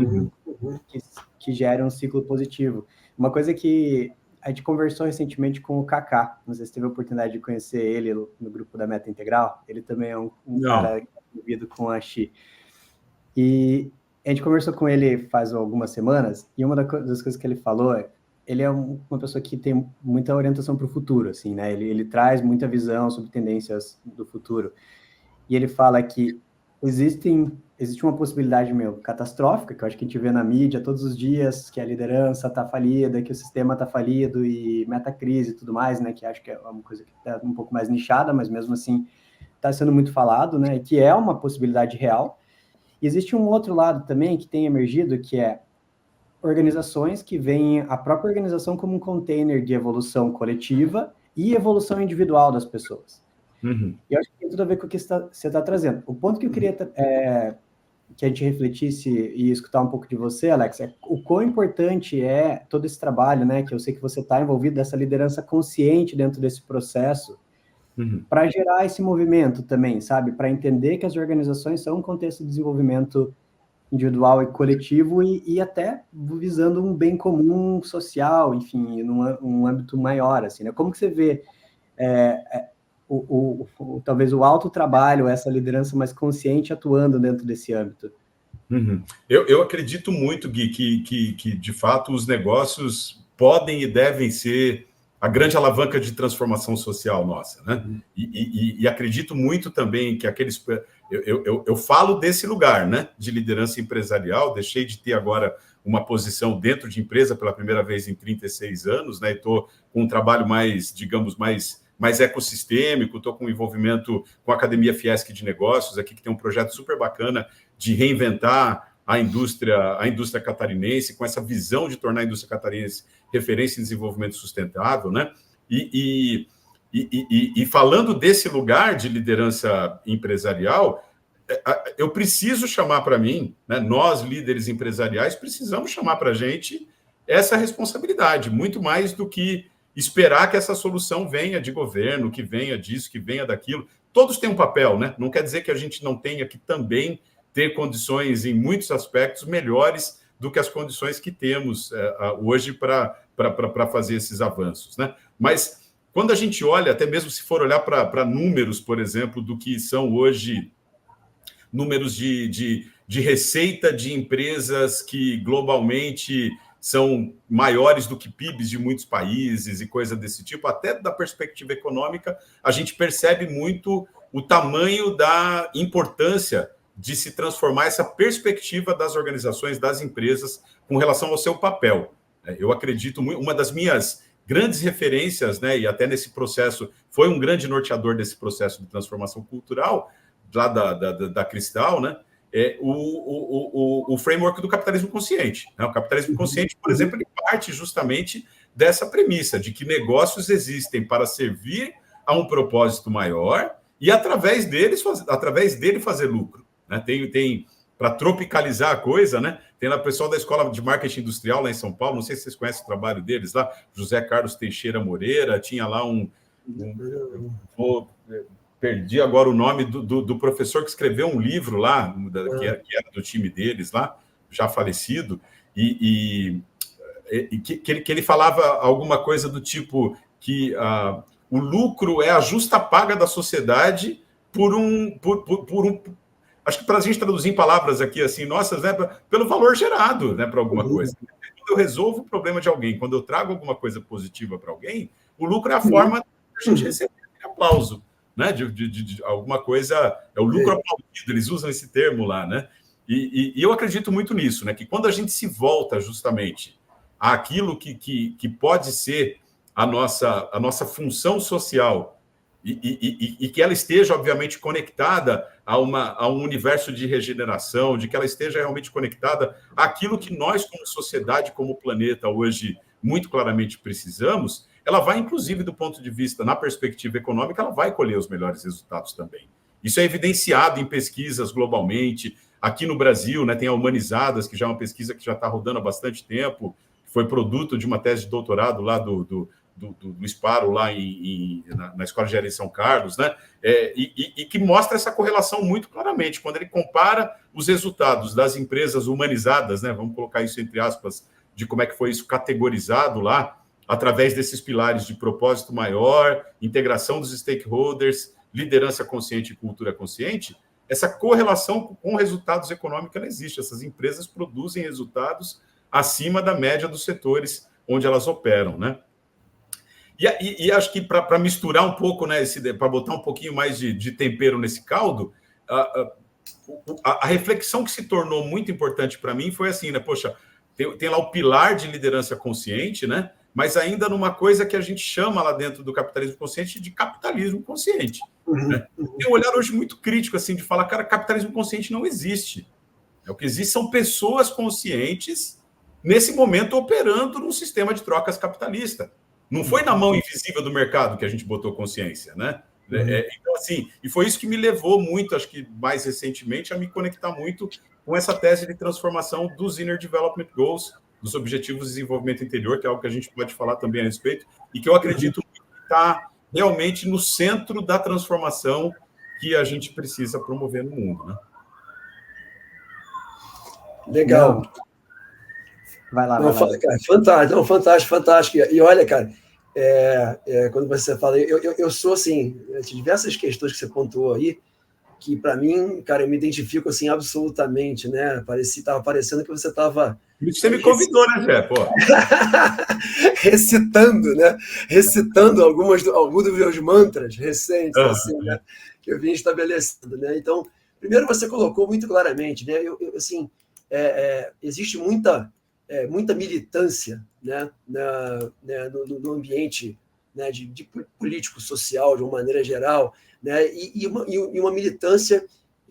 que gere um ciclo positivo. Uma coisa que a gente conversou recentemente com o Kaká, não sei se teve a oportunidade de conhecer ele no grupo da Meta Integral, ele também é um cara envolvido com a Xi. E a gente conversou com ele faz algumas semanas, e uma das coisas que ele falou é, ele é uma pessoa que tem muita orientação para o futuro, assim, né? Ele traz muita visão sobre tendências do futuro. E ele fala que existe uma possibilidade meio catastrófica, que eu acho que a gente vê na mídia todos os dias, que a liderança está falida, que o sistema está falido e metacrise e tudo mais, né? Que acho que é uma coisa que está um pouco mais nichada, mas mesmo assim está sendo muito falado, né? E que é uma possibilidade real. E existe um outro lado também que tem emergido, que é organizações que veem a própria organização como um container de evolução coletiva e evolução individual das pessoas. Uhum. E eu acho que tem tudo a ver com o que você está trazendo. O ponto que eu queria que a gente refletisse e escutar um pouco de você, Alex, é o quão importante é todo esse trabalho, né, que eu sei que você está envolvido, dessa liderança consciente dentro desse processo, para gerar esse movimento também, sabe? Para entender que as organizações são um contexto de desenvolvimento individual e coletivo e até visando um bem comum social, enfim, num âmbito maior, assim, né? Como que você vê talvez o autotrabalho, essa liderança mais consciente atuando dentro desse âmbito? Uhum. Eu acredito muito, Gui, que de fato os negócios podem e devem ser a grande alavanca de transformação social nossa, né? E acredito muito também que aqueles... Eu falo desse lugar, né, de liderança empresarial, deixei de ter agora uma posição dentro de empresa pela primeira vez em 36 anos, né, e estou com um trabalho mais, digamos, mais ecossistêmico, estou com envolvimento com a Academia Fiesc de Negócios, aqui que tem um projeto super bacana de reinventar a indústria catarinense, com essa visão de tornar a indústria catarinense referência em desenvolvimento sustentável, né? E falando desse lugar de liderança empresarial, eu preciso chamar para mim, né, nós líderes empresariais, precisamos chamar para a gente essa responsabilidade, muito mais do que esperar que essa solução venha de governo, que venha disso, que venha daquilo. Todos têm um papel, né? Não quer dizer que a gente não tenha que também ter condições, em muitos aspectos, melhores do que as condições que temos hoje para fazer esses avanços, né? Mas quando a gente olha, até mesmo se for olhar para números, por exemplo, do que são hoje números de receita de empresas que globalmente são maiores do que PIBs de muitos países e coisa desse tipo, até da perspectiva econômica, a gente percebe muito o tamanho da importância de se transformar essa perspectiva das organizações, das empresas, com relação ao seu papel. Eu acredito muito, uma das minhas grandes referências, né, e até nesse processo, foi um grande norteador desse processo de transformação cultural, lá da Cristal, né, o framework do capitalismo consciente. Né? O capitalismo consciente, por exemplo, ele parte justamente dessa premissa, de que negócios existem para servir a um propósito maior e, através dele fazer lucro. Né? Tem para tropicalizar a coisa, né? Tem lá o pessoal da Escola de Marketing Industrial lá em São Paulo, não sei se vocês conhecem o trabalho deles lá, José Carlos Teixeira Moreira, tinha lá perdi agora o nome do professor que escreveu um livro lá, que era do time deles lá, já falecido, e que ele falava alguma coisa do tipo que o lucro é a justa paga da sociedade por um acho que para a gente traduzir em palavras aqui assim nossas, né, pelo valor gerado, né, para alguma coisa. Quando eu resolvo o problema de alguém, quando eu trago alguma coisa positiva para alguém, o lucro é a forma de a gente receber aplauso, né, de alguma coisa, é o lucro aplaudido, eles usam esse termo lá, né? E eu acredito muito nisso, né, que quando a gente se volta justamente àquilo que pode ser a nossa função social, e que ela esteja, obviamente, conectada a um universo de regeneração, de que ela esteja realmente conectada àquilo que nós, como sociedade, como planeta, hoje, muito claramente precisamos, ela vai, inclusive, do ponto de vista, na perspectiva econômica, ela vai colher os melhores resultados também. Isso é evidenciado em pesquisas globalmente. Aqui no Brasil, né, tem a Humanizadas, que já é uma pesquisa que já está rodando há bastante tempo, foi produto de uma tese de doutorado lá do Sparo, lá na Escola de Engenharia em São Carlos, né? E que mostra essa correlação muito claramente, quando ele compara os resultados das empresas humanizadas, né? Vamos colocar isso entre aspas, de como é que foi isso categorizado lá, através desses pilares de propósito maior, integração dos stakeholders, liderança consciente e cultura consciente. Essa correlação com resultados econômicos ela existe. Essas empresas produzem resultados acima da média dos setores onde elas operam, né? E acho que para misturar um pouco, né, para botar um pouquinho mais de tempero nesse caldo, a reflexão que se tornou muito importante para mim foi assim, né? Poxa, tem lá o pilar de liderança consciente, né? Mas ainda numa coisa que a gente chama lá dentro do capitalismo consciente de capitalismo consciente. Né? Tem um olhar hoje muito crítico, assim, de falar, cara, capitalismo consciente não existe. O que existe são pessoas conscientes, nesse momento, operando num sistema de trocas capitalista. Não foi na mão invisível do mercado que a gente botou consciência, né? Então, assim, e foi isso que me levou muito, acho que mais recentemente, a me conectar muito com essa tese de transformação dos Inner Development Goals, dos Objetivos de Desenvolvimento Interior, que é algo que a gente pode falar também a respeito, e que eu acredito que está realmente no centro da transformação que a gente precisa promover no mundo, né? Legal. Vai lá. Cara, fantástico, fantástico. E olha, cara, quando você fala, eu sou assim, diversas questões que você pontuou aí, que para mim, cara, eu me identifico assim absolutamente, né? Estava parecendo que você estava... Você me convidou, né, Zé? Pô. Recitando, né? Recitando alguns dos meus mantras recentes, assim, né? Que eu vim estabelecendo, né? Então, primeiro você colocou muito claramente, né? Assim, existe muita militância, né? No ambiente, né? de político social, de uma maneira geral, né? E uma militância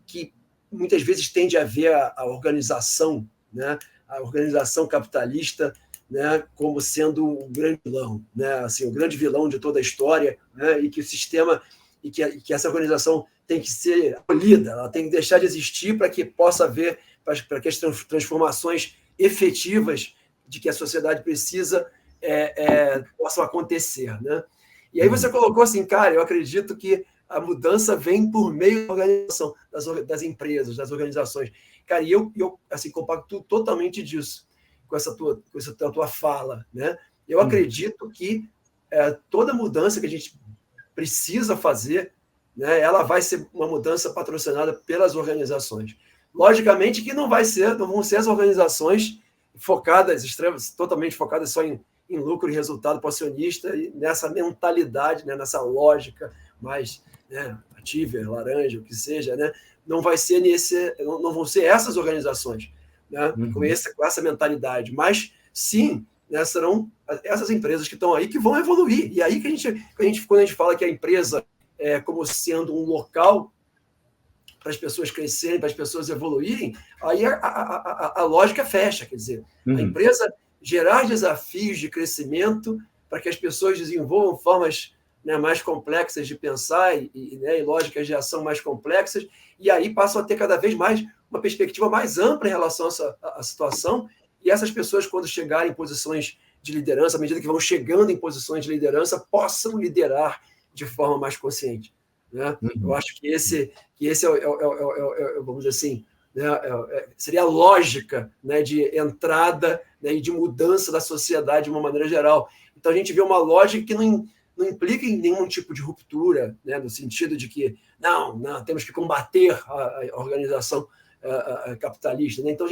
que muitas vezes tende a ver a organização, né? A organização capitalista, né? Como sendo o grande vilão, né? Assim, o grande vilão de toda a história, né? E que o sistema e que essa organização tem que ser abolida, ela tem que deixar de existir para que possa haver, para que as transformações efetivas de que a sociedade precisa possam acontecer, né? E aí você colocou assim, cara, eu acredito que a mudança vem por meio da organização, das empresas, das organizações. Cara, e eu assim, compacto totalmente disso, com essa tua fala, né? Eu acredito que toda mudança que a gente precisa fazer, né, ela vai ser uma mudança patrocinada pelas organizações. Logicamente que não vão ser as organizações totalmente focadas só em lucro e resultado para o acionista, e nessa mentalidade, né, nessa lógica mais, né, ativa, laranja, o que seja, né, não vão ser essas organizações, né, com essa mentalidade, mas sim, né, serão essas empresas que estão aí que vão evoluir. E aí quando a gente fala que a empresa é como sendo um local para as pessoas crescerem, para as pessoas evoluírem, aí a lógica fecha, quer dizer, a empresa gerar desafios de crescimento para que as pessoas desenvolvam formas, né, mais complexas de pensar e lógicas de ação mais complexas, e aí passam a ter cada vez mais uma perspectiva mais ampla em relação à situação, e essas pessoas, quando chegarem em posições de liderança, à medida que vão chegando em posições de liderança, possam liderar de forma mais consciente, né? Eu acho que esse vamos dizer assim, né, seria a lógica, né, de entrada né, e de mudança da sociedade de uma maneira geral. Então, a gente vê uma lógica que não implica em nenhum tipo de ruptura, né, no sentido de que, não, temos que combater a organização capitalista. Né? Então,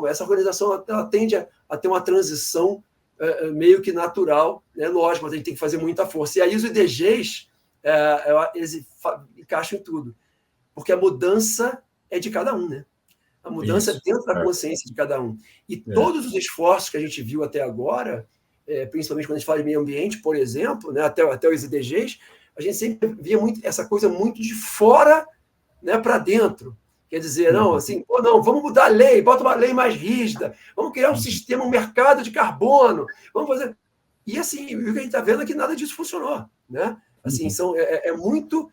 essa organização ela tende a ter uma transição meio que natural, né? Lógico, mas a gente tem que fazer muita força. E aí os IDGs, eles encaixam em tudo, porque a mudança é de cada um, né? A mudança é dentro da consciência de cada um. E todos os esforços que a gente viu até agora, principalmente quando a gente fala de meio ambiente, por exemplo, né, até os IDGs, a gente sempre via essa coisa muito de fora, né, para dentro. Quer dizer, não, assim, vamos mudar a lei, bota uma lei mais rígida, vamos criar um sistema, um mercado de carbono, vamos fazer... E assim, o que a gente está vendo é que nada disso funcionou, né? Assim, muito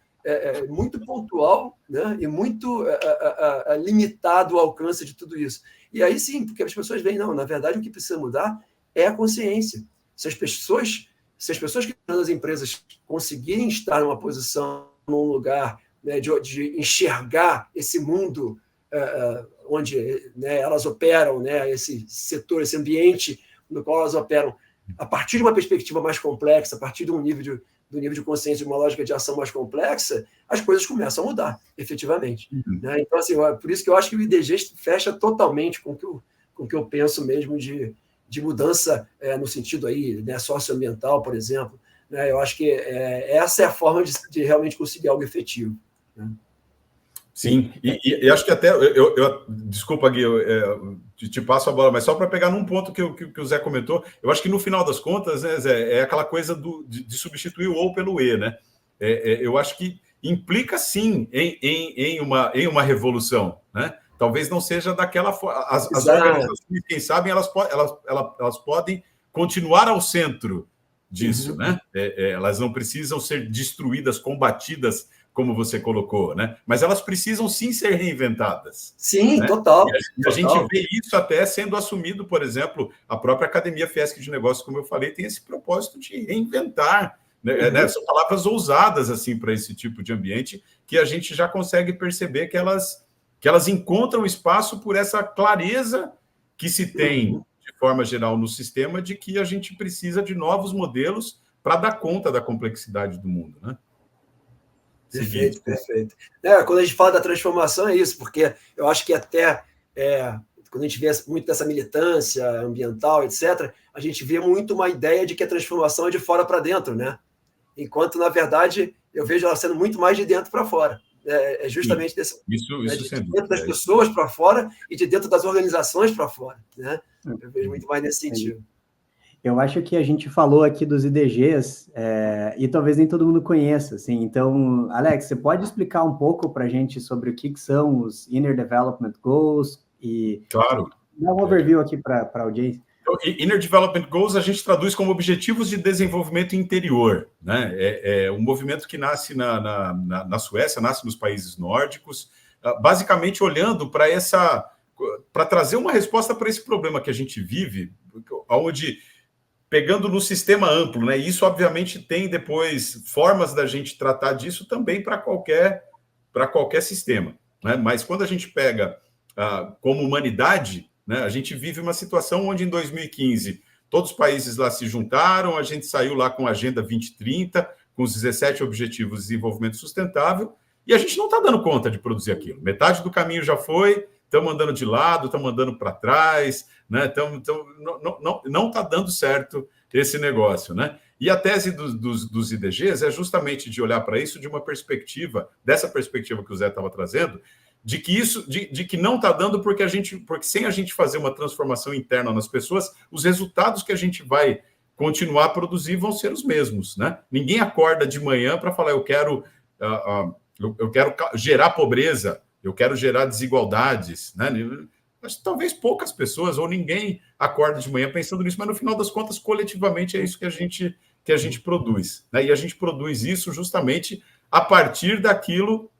pontual, né? E muito limitado o alcance de tudo isso. E aí sim, porque as pessoas veem, não, na verdade o que precisa mudar é a consciência. Se as pessoas que nas empresas conseguirem estar numa posição, num lugar, né, de enxergar esse mundo onde, né, elas operam, né, esse setor, esse ambiente no qual elas operam, a partir de uma perspectiva mais complexa, a partir de um nível de consciência, de uma lógica de ação mais complexa, as coisas começam a mudar, efetivamente. Né? Então, assim, por isso que eu acho que o IDG fecha totalmente com o que eu penso mesmo de mudança no sentido aí, né, socioambiental, por exemplo. Né? Eu acho que essa é a forma de realmente conseguir algo efetivo. Né? Sim, e acho que até, desculpa, Gui, eu te passo a bola, mas só para pegar num ponto que o Zé comentou, eu acho que no final das contas, né, Zé, é aquela coisa de substituir o ou pelo e, né? Eu acho que implica sim em uma revolução, né? Talvez não seja daquela forma. As organizações, quem sabe, elas podem continuar ao centro disso, né? Elas não precisam ser destruídas, combatidas, como você colocou, né? Mas elas precisam sim ser reinventadas. Sim, né? total. A gente vê isso até sendo assumido, por exemplo, a própria Academia Fiesc de Negócios, como eu falei, tem esse propósito de reinventar. Né? São palavras ousadas assim para esse tipo de ambiente que a gente já consegue perceber que elas encontram espaço por essa clareza que se tem, de forma geral, no sistema, de que a gente precisa de novos modelos para dar conta da complexidade do mundo, né? Perfeito, perfeito. Quando a gente fala da transformação, é isso, porque eu acho que até quando a gente vê muito dessa militância ambiental, etc., a gente vê muito uma ideia de que a transformação é de fora para dentro, né? Enquanto, na verdade, eu vejo ela sendo muito mais de dentro para fora. É justamente isso de dentro das pessoas para fora e de dentro das organizações para fora. Né? Eu vejo muito mais nesse sentido. Eu acho que a gente falou aqui dos IDGs e talvez nem todo mundo conheça. Assim. Então, Alex, você pode explicar um pouco para a gente sobre o que são os Inner Development Goals e claro. Dar um overview aqui para a audiência. Inner Development Goals a gente traduz como Objetivos de Desenvolvimento Interior. Né? É um movimento que nasce na Suécia, nasce nos países nórdicos, basicamente olhando para trazer uma resposta para esse problema que a gente vive, onde, pegando no sistema amplo, né? Isso obviamente tem depois formas da gente tratar disso também para qualquer sistema. Né? Mas quando a gente pega como humanidade, né, a gente vive uma situação onde, em 2015, todos os países lá se juntaram, a gente saiu lá com a Agenda 2030, com os 17 Objetivos de Desenvolvimento Sustentável, e a gente não está dando conta de produzir aquilo. Metade do caminho já foi, estamos andando de lado, estamos andando para trás, né, não está dando certo esse negócio. Né? E a tese dos IDGs é justamente de olhar para isso de uma perspectiva, dessa perspectiva que o Zé estava trazendo, de que não está dando porque sem a gente fazer uma transformação interna nas pessoas, os resultados que a gente vai continuar a produzir vão ser os mesmos, né? Ninguém acorda de manhã para falar, eu quero gerar pobreza, eu quero gerar desigualdades, né? Mas talvez poucas pessoas ou ninguém acorda de manhã pensando nisso, mas no final das contas, coletivamente, é isso que a gente produz, né? E a gente produz isso justamente a partir daquilo,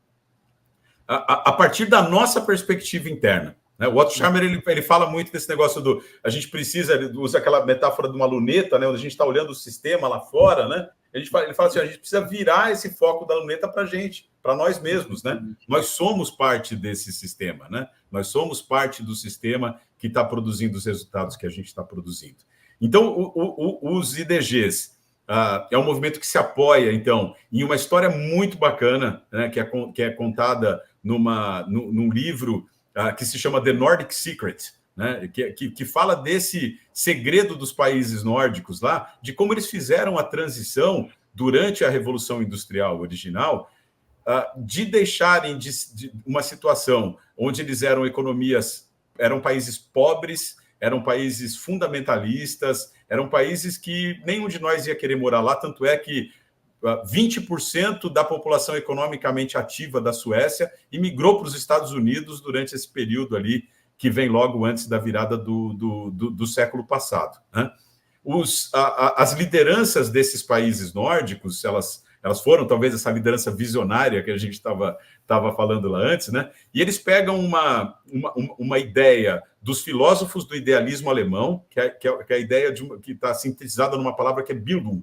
a partir da nossa perspectiva interna. Né? O Otto Scharmer, ele fala muito desse negócio a gente precisa, ele usa aquela metáfora de uma luneta, né, onde a gente está olhando o sistema lá fora, né? Ele fala assim, a gente precisa virar esse foco da luneta para a gente. para nós mesmos, né? Nós somos parte desse sistema, né? Nós somos parte do sistema que está produzindo os resultados que a gente está produzindo. Então, os IDGs é um movimento que se apoia, então, em uma história muito bacana, né, que é contada num livro que se chama The Nordic Secret, né, que fala desse segredo dos países nórdicos lá, de como eles fizeram a transição durante a Revolução Industrial original, de deixarem de uma situação onde eles eram países pobres, eram países fundamentalistas, eram países que nenhum de nós ia querer morar lá, tanto é que 20% da população economicamente ativa da Suécia imigrou para os Estados Unidos durante esse período ali, que vem logo antes da virada do século passado, né? As lideranças desses países nórdicos, elas foram talvez essa liderança visionária que a gente estava falando lá antes, né? E eles pegam uma ideia dos filósofos do idealismo alemão, que é a ideia que está sintetizada numa palavra que é Bildung.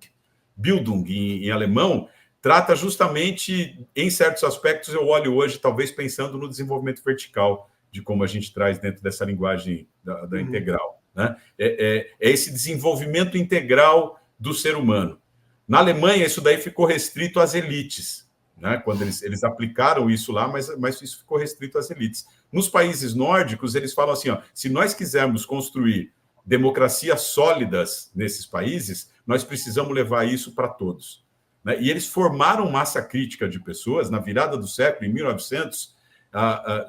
Bildung, em alemão, trata justamente, em certos aspectos, eu olho hoje, talvez pensando no desenvolvimento vertical, de como a gente traz dentro dessa linguagem da integral, né? É esse desenvolvimento integral do ser humano. Na Alemanha, isso daí ficou restrito às elites, né? Quando eles aplicaram isso lá, mas isso ficou restrito às elites. Nos países nórdicos, eles falam assim, se nós quisermos construir democracias sólidas nesses países, nós precisamos levar isso para todos, né? E eles formaram massa crítica de pessoas. Na virada do século, em 1900,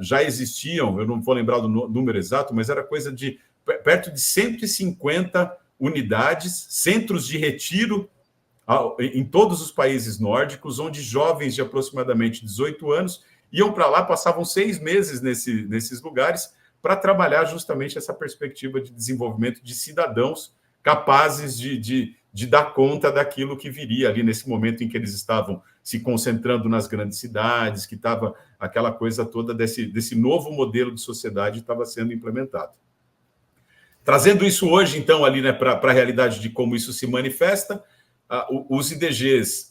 já existiam, eu não vou lembrar do número exato, mas era coisa de perto de 150 unidades, centros de retiro em todos os países nórdicos, onde jovens de aproximadamente 18 anos iam para lá, passavam 6 meses nesses lugares para trabalhar justamente essa perspectiva de desenvolvimento de cidadãos capazes de dar conta daquilo que viria ali nesse momento em que eles estavam se concentrando nas grandes cidades, que estava aquela coisa toda desse novo modelo de sociedade estava sendo implementado. Trazendo isso hoje, então, ali, né, para a realidade de como isso se manifesta, os IDGs,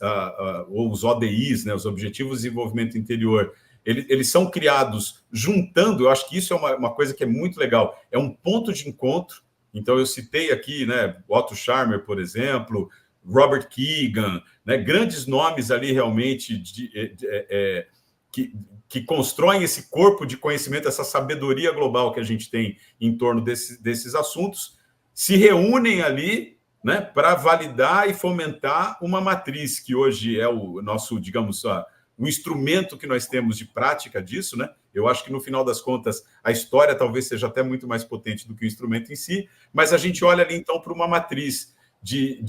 ou os ODIs, né, os Objetivos de Desenvolvimento Interior, eles são criados juntando, eu acho que isso é uma coisa que é muito legal, é um ponto de encontro. Então, eu citei aqui, né, Otto Scharmer, por exemplo, Robert Keegan, né, grandes nomes ali realmente que constroem esse corpo de conhecimento, essa sabedoria global que a gente tem em torno desses assuntos, se reúnem ali, né, para validar e fomentar uma matriz que hoje é o nosso, digamos, o instrumento que nós temos de prática disso, né? Eu acho que, no final das contas, a história talvez seja até muito mais potente do que o instrumento em si, mas a gente olha ali, então, para uma matriz de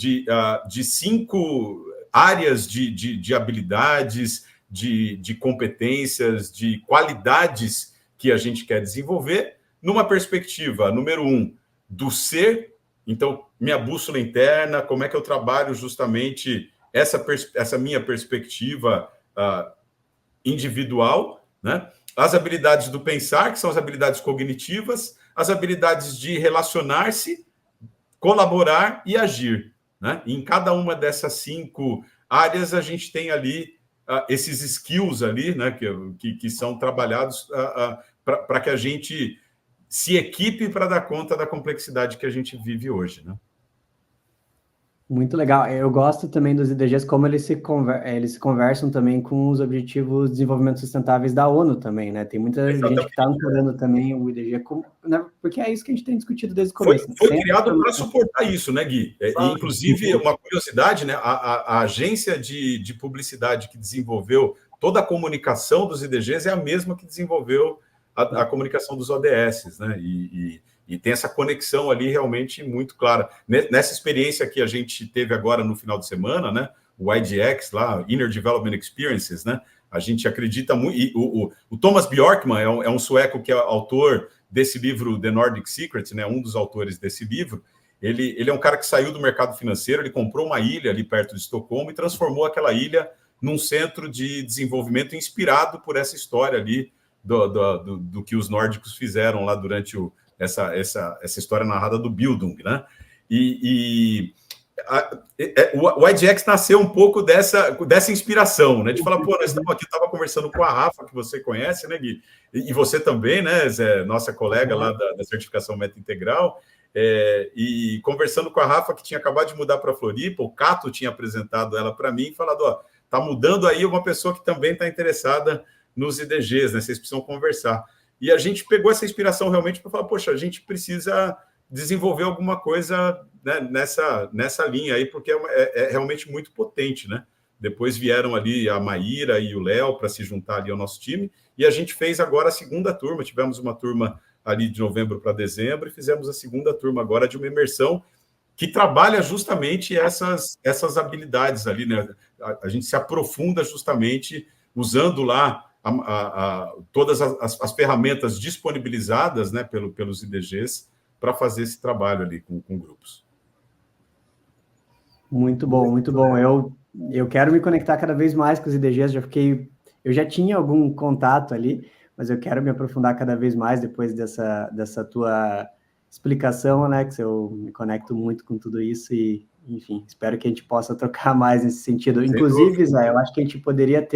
5 áreas de habilidades, de competências, de qualidades que a gente quer desenvolver, numa perspectiva, número 1, do ser. Então, minha bússola interna, como é que eu trabalho justamente essa minha perspectiva individual, né? As habilidades do pensar, que são as habilidades cognitivas, as habilidades de relacionar-se, colaborar e agir, né? E em cada uma dessas 5 áreas, a gente tem ali esses skills ali, né, que são trabalhados para que a gente se equipe para dar conta da complexidade que a gente vive hoje, né? Muito legal. Eu gosto também dos IDGs, como eles se conversam também com os Objetivos de Desenvolvimento Sustentáveis da ONU também, né? Tem muita gente que está ancorando também o IDG, porque é isso que a gente tem discutido desde o começo. Foi criado para suportar isso, né, Gui? Inclusive, uma curiosidade, né? A agência de publicidade que desenvolveu toda a comunicação dos IDGs é a mesma que desenvolveu a comunicação dos ODS, né? E tem essa conexão ali realmente muito clara. Nessa experiência que a gente teve agora no final de semana, né, o IDX, lá, Inner Development Experiences, né, a gente acredita muito... E o Thomas Bjorkman é um sueco que é autor desse livro, The Nordic Secret, né, um dos autores desse livro. Ele é um cara que saiu do mercado financeiro, ele comprou uma ilha ali perto de Estocolmo e transformou aquela ilha num centro de desenvolvimento inspirado por essa história ali do que os nórdicos fizeram lá durante essa história narrada do Bildung, né? E o IDX nasceu um pouco dessa inspiração, né? De falar, pô, nós estamos aqui, estava conversando com a Rafa, que você conhece, né, Gui? E você também, né, Zé, nossa colega lá da certificação Meta Integral, e conversando com a Rafa, que tinha acabado de mudar para Floripa, o Cato tinha apresentado ela para mim, falado, ó, tá mudando aí uma pessoa que também está interessada nos IDGs, né? Vocês precisam conversar. E a gente pegou essa inspiração realmente para falar, poxa, a gente precisa desenvolver alguma coisa, né, nessa linha aí, porque é realmente muito potente, né? Depois vieram ali a Maíra e o Léo para se juntar ali ao nosso time, e a gente fez agora a segunda turma, tivemos uma turma ali de novembro para dezembro, e fizemos a segunda turma agora de uma imersão que trabalha justamente essas habilidades ali, né? A gente se aprofunda justamente usando lá todas as ferramentas disponibilizadas, né, pelos IDGs para fazer esse trabalho ali com grupos. Muito bom, muito bom. Eu quero me conectar cada vez mais com os IDGs, eu já tinha algum contato ali, mas eu quero me aprofundar cada vez mais depois dessa tua explicação, né, que eu me conecto muito com tudo isso e, enfim, espero que a gente possa trocar mais nesse sentido. Inclusive, Zé, eu acho que a gente poderia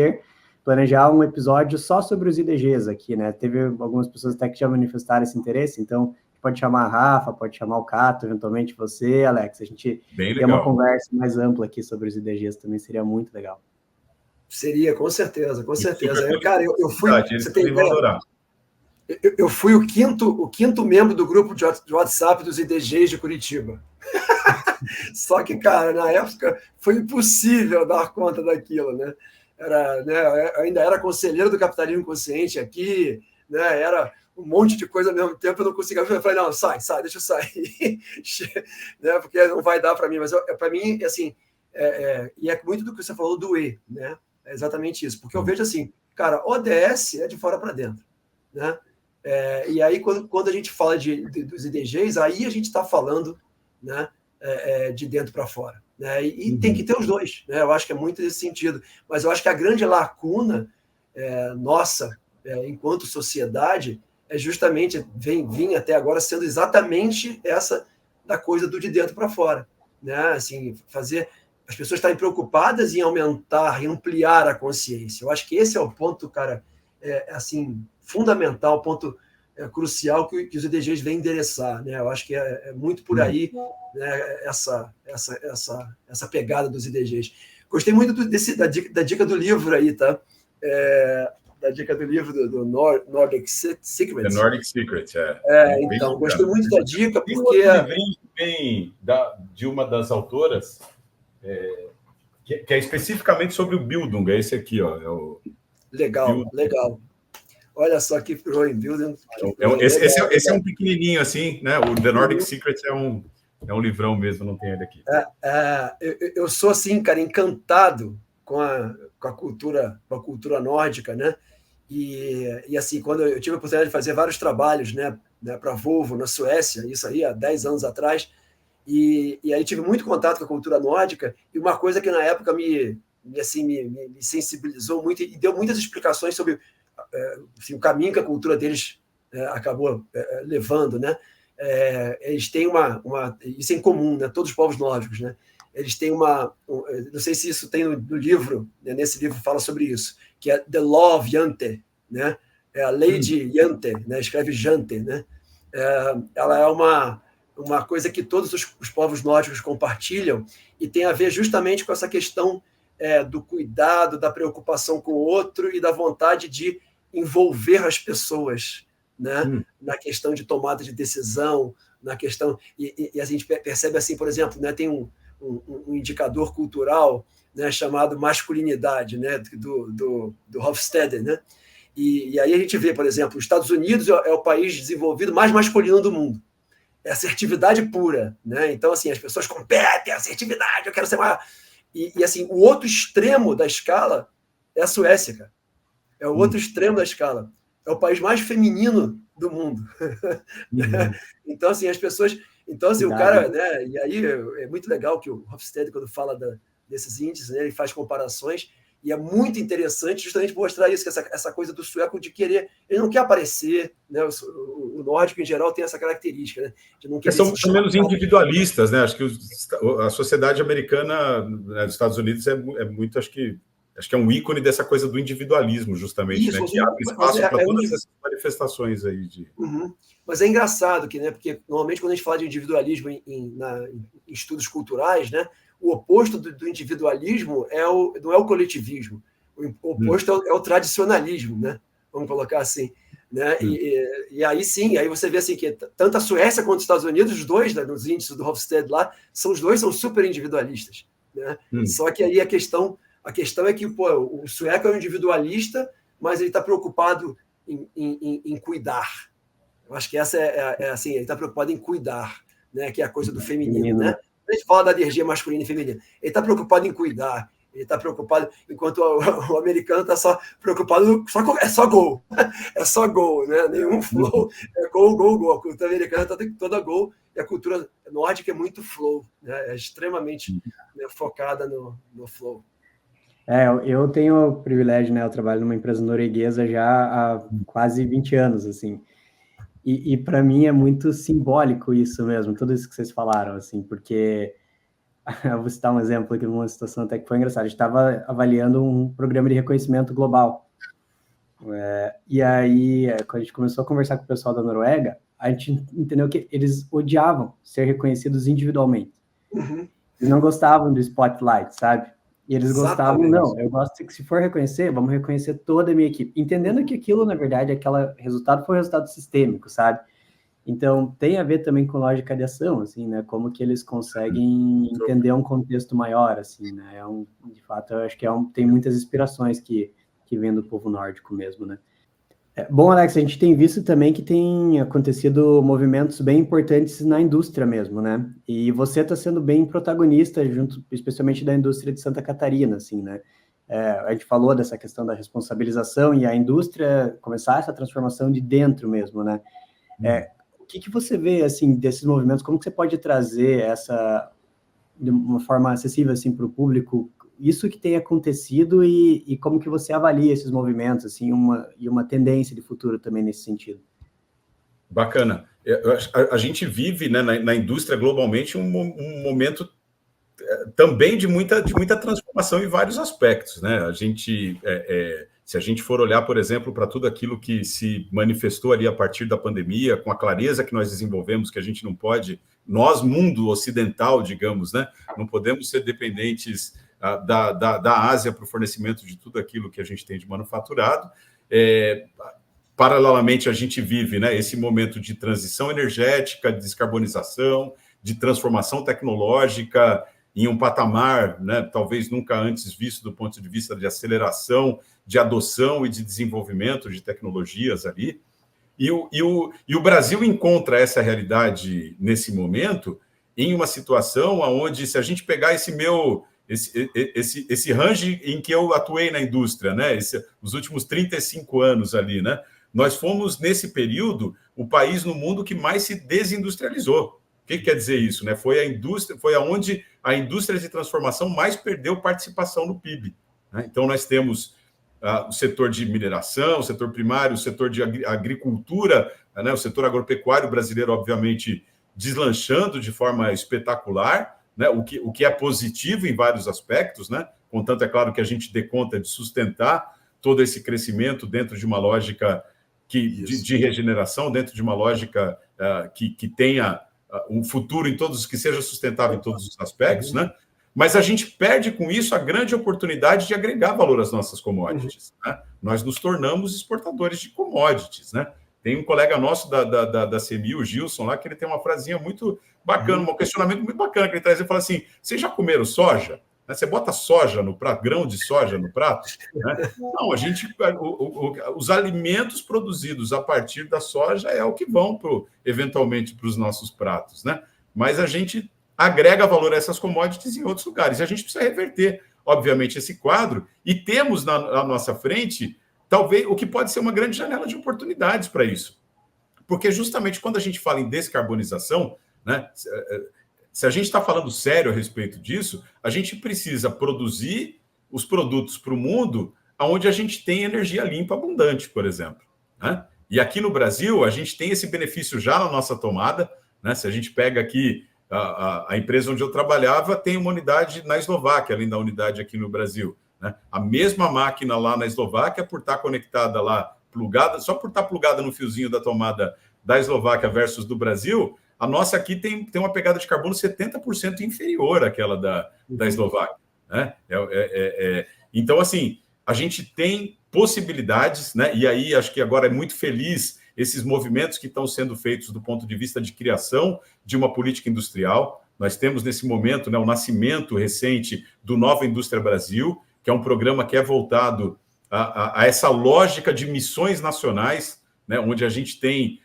planejar um episódio só sobre os IDGs aqui, né? Teve algumas pessoas até que já manifestaram esse interesse, então pode chamar a Rafa, pode chamar o Cato, eventualmente você, Alex, a gente ter uma conversa mais ampla aqui sobre os IDGs também seria muito legal. Seria, com certeza, com certeza. Cara, eu fui... Você tem ideia? Eu fui o quinto membro do grupo de WhatsApp dos IDGs de Curitiba. Só que, cara, na época foi impossível dar conta daquilo, né? Eu ainda era conselheiro do capitalismo consciente aqui, né? Era um monte de coisa ao mesmo tempo, eu não conseguia. Eu falei, não, sai, deixa eu sair, né? Porque não vai dar para mim. Mas para mim, assim, e é muito do que você falou do E, né? É exatamente isso. Porque eu vejo assim, cara, ODS é de fora para dentro, né? E aí, quando a gente fala dos IDGs, aí a gente está falando, né, de dentro para fora. Né? E tem que ter os dois. Né? Eu acho que é muito nesse sentido. Mas eu acho que a grande lacuna nossa, enquanto sociedade, é justamente, vem até agora sendo exatamente essa da coisa do de dentro para fora. Né? Assim, fazer as pessoas estarem preocupadas em aumentar, em ampliar a consciência. Eu acho que esse é o ponto, cara, assim, fundamental, o ponto crucial que os IDGs vêm endereçar. Né? Eu acho que é muito por aí, né, essa pegada dos IDGs. Gostei muito da dica do livro aí, tá? Da dica do livro do Nordic Secrets. The Nordic Secrets, então, gostei muito da dica, porque... Vem de uma das autoras, que é especificamente sobre o Bildung, é esse aqui, ó. Legal. Olha só que Growing Building. Esse é um pequenininho assim, né? O The Nordic Secrets é um livrão mesmo, não tem ele aqui. Eu sou assim, cara, encantado com a cultura nórdica, né? E assim, quando eu tive a oportunidade de fazer vários trabalhos, né, para a Volvo na Suécia, isso aí há 10 anos atrás, e aí tive muito contato com a cultura nórdica, e uma coisa que na época me sensibilizou muito e deu muitas explicações sobre assim, o caminho que a cultura deles acabou levando, né? Eles têm isso é em comum, né? Todos os povos nórdicos, né? Eles têm não sei se isso tem no livro, né? Nesse livro fala sobre isso, que é The Law of Jante, né? É a lei de Jante, né? Escreve Jante, né? Ela é uma coisa que todos os povos nórdicos compartilham e tem a ver justamente com essa questão do cuidado, da preocupação com o outro e da vontade de envolver as pessoas, né? Na questão de tomada de decisão, na questão... E a gente percebe assim, por exemplo, né? Tem um indicador cultural, né? Chamado masculinidade, né? do Hofstede, né? E aí a gente vê, por exemplo, os Estados Unidos é o país desenvolvido mais masculino do mundo. É assertividade pura, né? Então, assim, as pessoas competem, assertividade, eu quero ser mais... E assim, o outro extremo da escala é a Suécia, cara. É o outro extremo da escala. É o país mais feminino do mundo. Então, assim, as pessoas... Então, assim, o cara... Né, e aí é muito legal que o Hofstede, quando fala desses índices, né, ele faz comparações E é muito interessante justamente mostrar isso, que essa coisa do sueco de querer, ele não quer aparecer, né? O nórdico em geral tem essa característica, né? De não querer são menos individualistas, né? Acho que a sociedade americana, né, dos Estados Unidos é muito, acho que é um ícone dessa coisa do individualismo, justamente, isso, né? Que abre espaço para todas essas manifestações aí de. Uhum. Mas é engraçado que, né? Porque normalmente quando a gente fala de individualismo em estudos culturais, né? O oposto do individualismo não é o coletivismo. O oposto é o tradicionalismo, né? Vamos colocar assim. Né? E aí sim, aí você vê assim que tanto a Suécia quanto os Estados Unidos, os dois, né, nos índices do Hofstede lá, os dois são super individualistas. Né? Só que aí a questão é que o sueco é um individualista, mas ele está preocupado em cuidar. Eu acho que essa é assim, ele está preocupado em cuidar, né? Que é a coisa do feminino. Né? A gente fala da energia masculina e feminina. Ele está preocupado em cuidar. Ele está preocupado, enquanto o americano está só preocupado, é só gol. É só gol, né? Nenhum flow. É gol, gol, gol. A cultura americana está toda gol, e a cultura nórdica é muito flow, né? É extremamente, né, focada no flow. Eu tenho o privilégio, né? Eu trabalho numa empresa norueguesa já há quase 20 anos, assim. E para mim é muito simbólico isso mesmo, tudo isso que vocês falaram, assim, porque eu vou citar um exemplo aqui de uma situação até que foi engraçada. A gente estava avaliando um programa de reconhecimento global. E aí, quando a gente começou a conversar com o pessoal da Noruega, a gente entendeu que eles odiavam ser reconhecidos individualmente. Uhum. Eles não gostavam do spotlight, sabe? E eles Exatamente. gostavam, não, eu gosto que se for reconhecer, vamos reconhecer toda a minha equipe. Entendendo que aquilo, na verdade, aquele resultado foi um resultado sistêmico, sabe? Então, tem a ver também com lógica de ação, assim, né? Como que eles conseguem entender um contexto maior, assim, né? De fato, eu acho que tem muitas inspirações que vêm do povo nórdico mesmo, né? Bom, Alex, a gente tem visto também que tem acontecido movimentos bem importantes na indústria mesmo, né? E você está sendo bem protagonista, junto, especialmente da indústria de Santa Catarina, assim, né? A gente falou dessa questão da responsabilização e a indústria começar essa transformação de dentro mesmo, né? O que você vê, assim, desses movimentos? Como que você pode trazer essa, de uma forma acessível, assim, para o público, isso que tem acontecido e como que você avalia esses movimentos, assim, uma tendência de futuro também nesse sentido? Bacana. A gente vive, né, na indústria globalmente um momento também de muita transformação em vários aspectos, né? A gente, se a gente for olhar, por exemplo, para tudo aquilo que se manifestou ali a partir da pandemia, com a clareza que nós desenvolvemos, que a gente não pode, nós, mundo ocidental, digamos, né? Não podemos ser dependentes da Ásia para o fornecimento de tudo aquilo que a gente tem de manufaturado. Paralelamente, a gente vive, né, esse momento de transição energética, de descarbonização, de transformação tecnológica em um patamar, né, talvez nunca antes visto do ponto de vista de aceleração, de adoção e de desenvolvimento de tecnologias ali. E o Brasil encontra essa realidade nesse momento em uma situação onde, se a gente pegar esse range em que eu atuei na indústria, né, os últimos 35 anos ali, né, nós fomos, nesse período, o país no mundo que mais se desindustrializou. O que quer dizer isso? Né? Foi onde a indústria de transformação mais perdeu participação no PIB. Né? Então, nós temos o setor de mineração, o setor primário, o setor de agricultura, né? O setor agropecuário brasileiro, obviamente, deslanchando de forma espetacular, né? O que é positivo em vários aspectos, né? Contanto, é claro, que a gente dê conta de sustentar todo esse crescimento dentro de uma lógica de regeneração, dentro de uma lógica que tenha um futuro que seja sustentável em todos os aspectos, né? Mas a gente perde com isso a grande oportunidade de agregar valor às nossas commodities. Né? Nós nos tornamos exportadores de commodities, né? Tem um colega nosso da CMI, o Gilson, lá, que ele tem uma frasinha muito bacana, um questionamento muito bacana que ele traz. Ele fala assim: vocês já comeram soja? Você bota soja no prato, grão de soja no prato? Né? Não, os alimentos produzidos a partir da soja é o que vão, eventualmente, para os nossos pratos. Né? Mas a gente agrega valor a essas commodities em outros lugares. E a gente precisa reverter, obviamente, esse quadro. E temos na nossa frente, talvez, o que pode ser uma grande janela de oportunidades para isso. Porque justamente quando a gente fala em descarbonização, né, se a gente está falando sério a respeito disso, a gente precisa produzir os produtos para o mundo onde a gente tem energia limpa abundante, por exemplo, né? E aqui no Brasil, a gente tem esse benefício já na nossa tomada, né? Se a gente pega aqui a empresa onde eu trabalhava, tem uma unidade na Eslováquia, além da unidade aqui no Brasil, né? A mesma máquina lá na Eslováquia, por estar conectada lá, plugada, só por estar plugada no fiozinho da tomada da Eslováquia versus do Brasil, a nossa aqui tem uma pegada de carbono 70% inferior àquela da Eslováquia, né? Então, assim, a gente tem possibilidades, né? E aí acho que agora é muito feliz esses movimentos que estão sendo feitos do ponto de vista de criação de uma política industrial. Nós temos nesse momento, né, o nascimento recente do Nova Indústria Brasil, que é um programa que é voltado a essa lógica de missões nacionais, né, onde a gente tem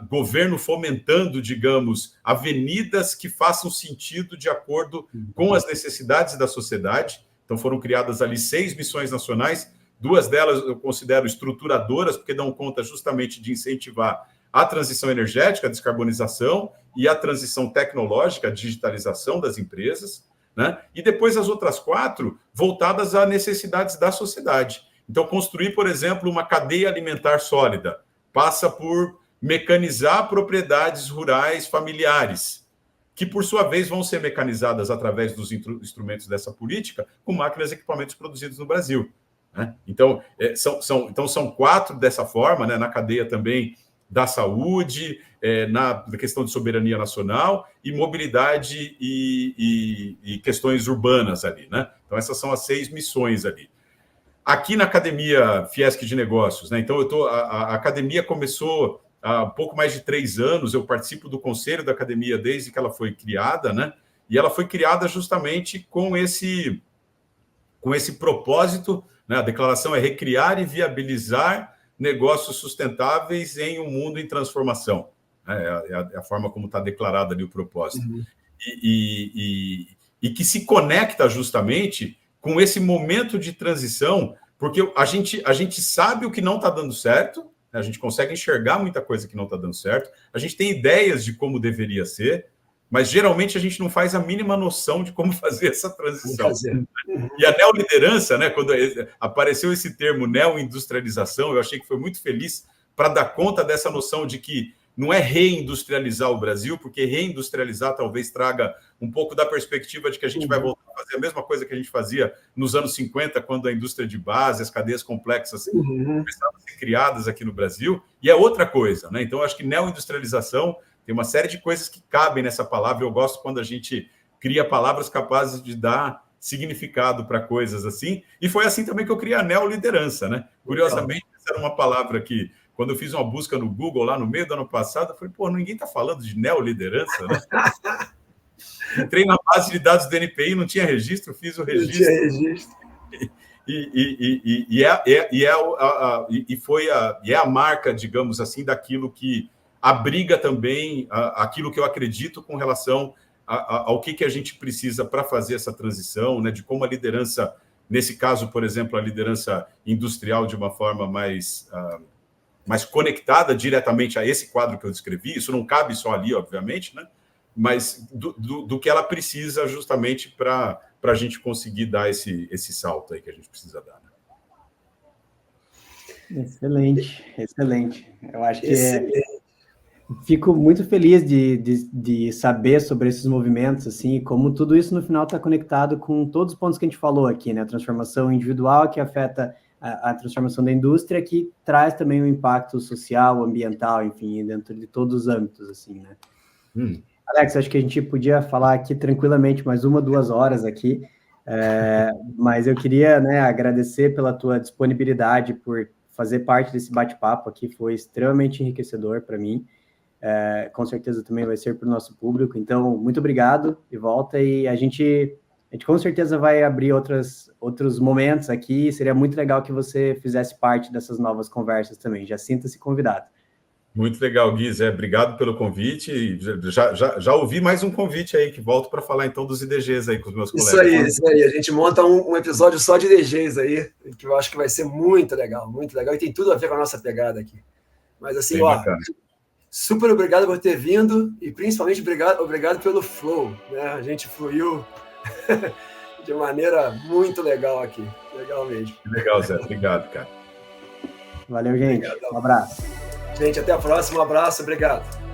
governo fomentando, digamos, avenidas que façam sentido de acordo com as necessidades da sociedade. Então foram criadas ali 6 missões nacionais. 2 delas eu considero estruturadoras, porque dão conta justamente de incentivar a transição energética, a descarbonização e a transição tecnológica, a digitalização das empresas, né? E depois as outras 4 voltadas a necessidades da sociedade. Então, construir, por exemplo, uma cadeia alimentar sólida passa por mecanizar propriedades rurais familiares, que, por sua vez, vão ser mecanizadas através dos instrumentos dessa política, com máquinas e equipamentos produzidos no Brasil. Né? Então, são 4 dessa forma, né? Na cadeia também da saúde, na questão de soberania nacional e mobilidade e questões urbanas ali, né? Então, essas são as 6 missões ali. Aqui na Academia Fiesc de Negócios, né? Então, a academia começou há pouco mais de 3 anos, eu participo do conselho da academia desde que ela foi criada, né? E ela foi criada justamente com esse propósito, né? A declaração é recriar e viabilizar negócios sustentáveis em um mundo em transformação. É a forma como está declarado ali o propósito. Uhum. E que se conecta justamente com esse momento de transição, porque a gente sabe o que não está dando certo, a gente consegue enxergar muita coisa que não está dando certo, a gente tem ideias de como deveria ser, mas geralmente a gente não faz a mínima noção de como fazer essa transição. E a neoliderança, né, quando apareceu esse termo neoindustrialização, eu achei que foi muito feliz para dar conta dessa noção de que não é reindustrializar o Brasil, porque reindustrializar talvez traga um pouco da perspectiva de que a gente vai voltar a fazer a mesma coisa que a gente fazia nos anos 50, quando a indústria de base, as cadeias complexas começaram a ser criadas aqui no Brasil, e é outra coisa, né? Então, eu acho que neoindustrialização tem uma série de coisas que cabem nessa palavra. Eu gosto quando a gente cria palavras capazes de dar significado para coisas assim, e foi assim também que eu criei a neoliderança, né? Curiosamente, essa era uma palavra que, quando eu fiz uma busca no Google lá no meio do ano passado, eu falei, pô, ninguém está falando de neoliderança, né? Entrei na base de dados do NPI, não tinha registro, fiz o registro. Não tinha registro. E é a marca, digamos assim, daquilo que abriga também aquilo que eu acredito com relação ao que a gente precisa para fazer essa transição, né? De como a liderança, nesse caso, por exemplo, a liderança industrial de uma forma mais conectada diretamente a esse quadro que eu descrevi, isso não cabe só ali, obviamente, né? Mas do que ela precisa justamente para a gente conseguir dar esse salto aí que a gente precisa dar. Né? Excelente. Eu acho que fico muito feliz de saber sobre esses movimentos, assim, como tudo isso no final está conectado com todos os pontos que a gente falou aqui, né? A transformação individual que afeta a transformação da indústria, que traz também um impacto social, ambiental, enfim, dentro de todos os âmbitos, assim, né? Alex, acho que a gente podia falar aqui tranquilamente mais 1, 2 horas aqui, mas eu queria, né, agradecer pela tua disponibilidade, por fazer parte desse bate-papo aqui, foi extremamente enriquecedor para mim, com certeza também vai ser para o nosso público, então, muito obrigado, de volta, e a gente com certeza vai abrir outros momentos aqui, seria muito legal que você fizesse parte dessas novas conversas também, já sinta-se convidado. Muito legal, Gui, obrigado pelo convite, já ouvi mais um convite aí, que volto para falar então dos IDGs aí com os meus colegas. Isso aí, a gente monta um episódio só de IDGs aí, que eu acho que vai ser muito legal, e tem tudo a ver com a nossa pegada aqui. Mas assim, bem bacana. Super obrigado por ter vindo, e principalmente obrigado pelo flow, né? A gente fluiu de maneira muito legal aqui. Legal mesmo. Legal, Zé. Obrigado, cara. Valeu, gente. Um abraço. Gente, até a próxima. Um abraço. Obrigado.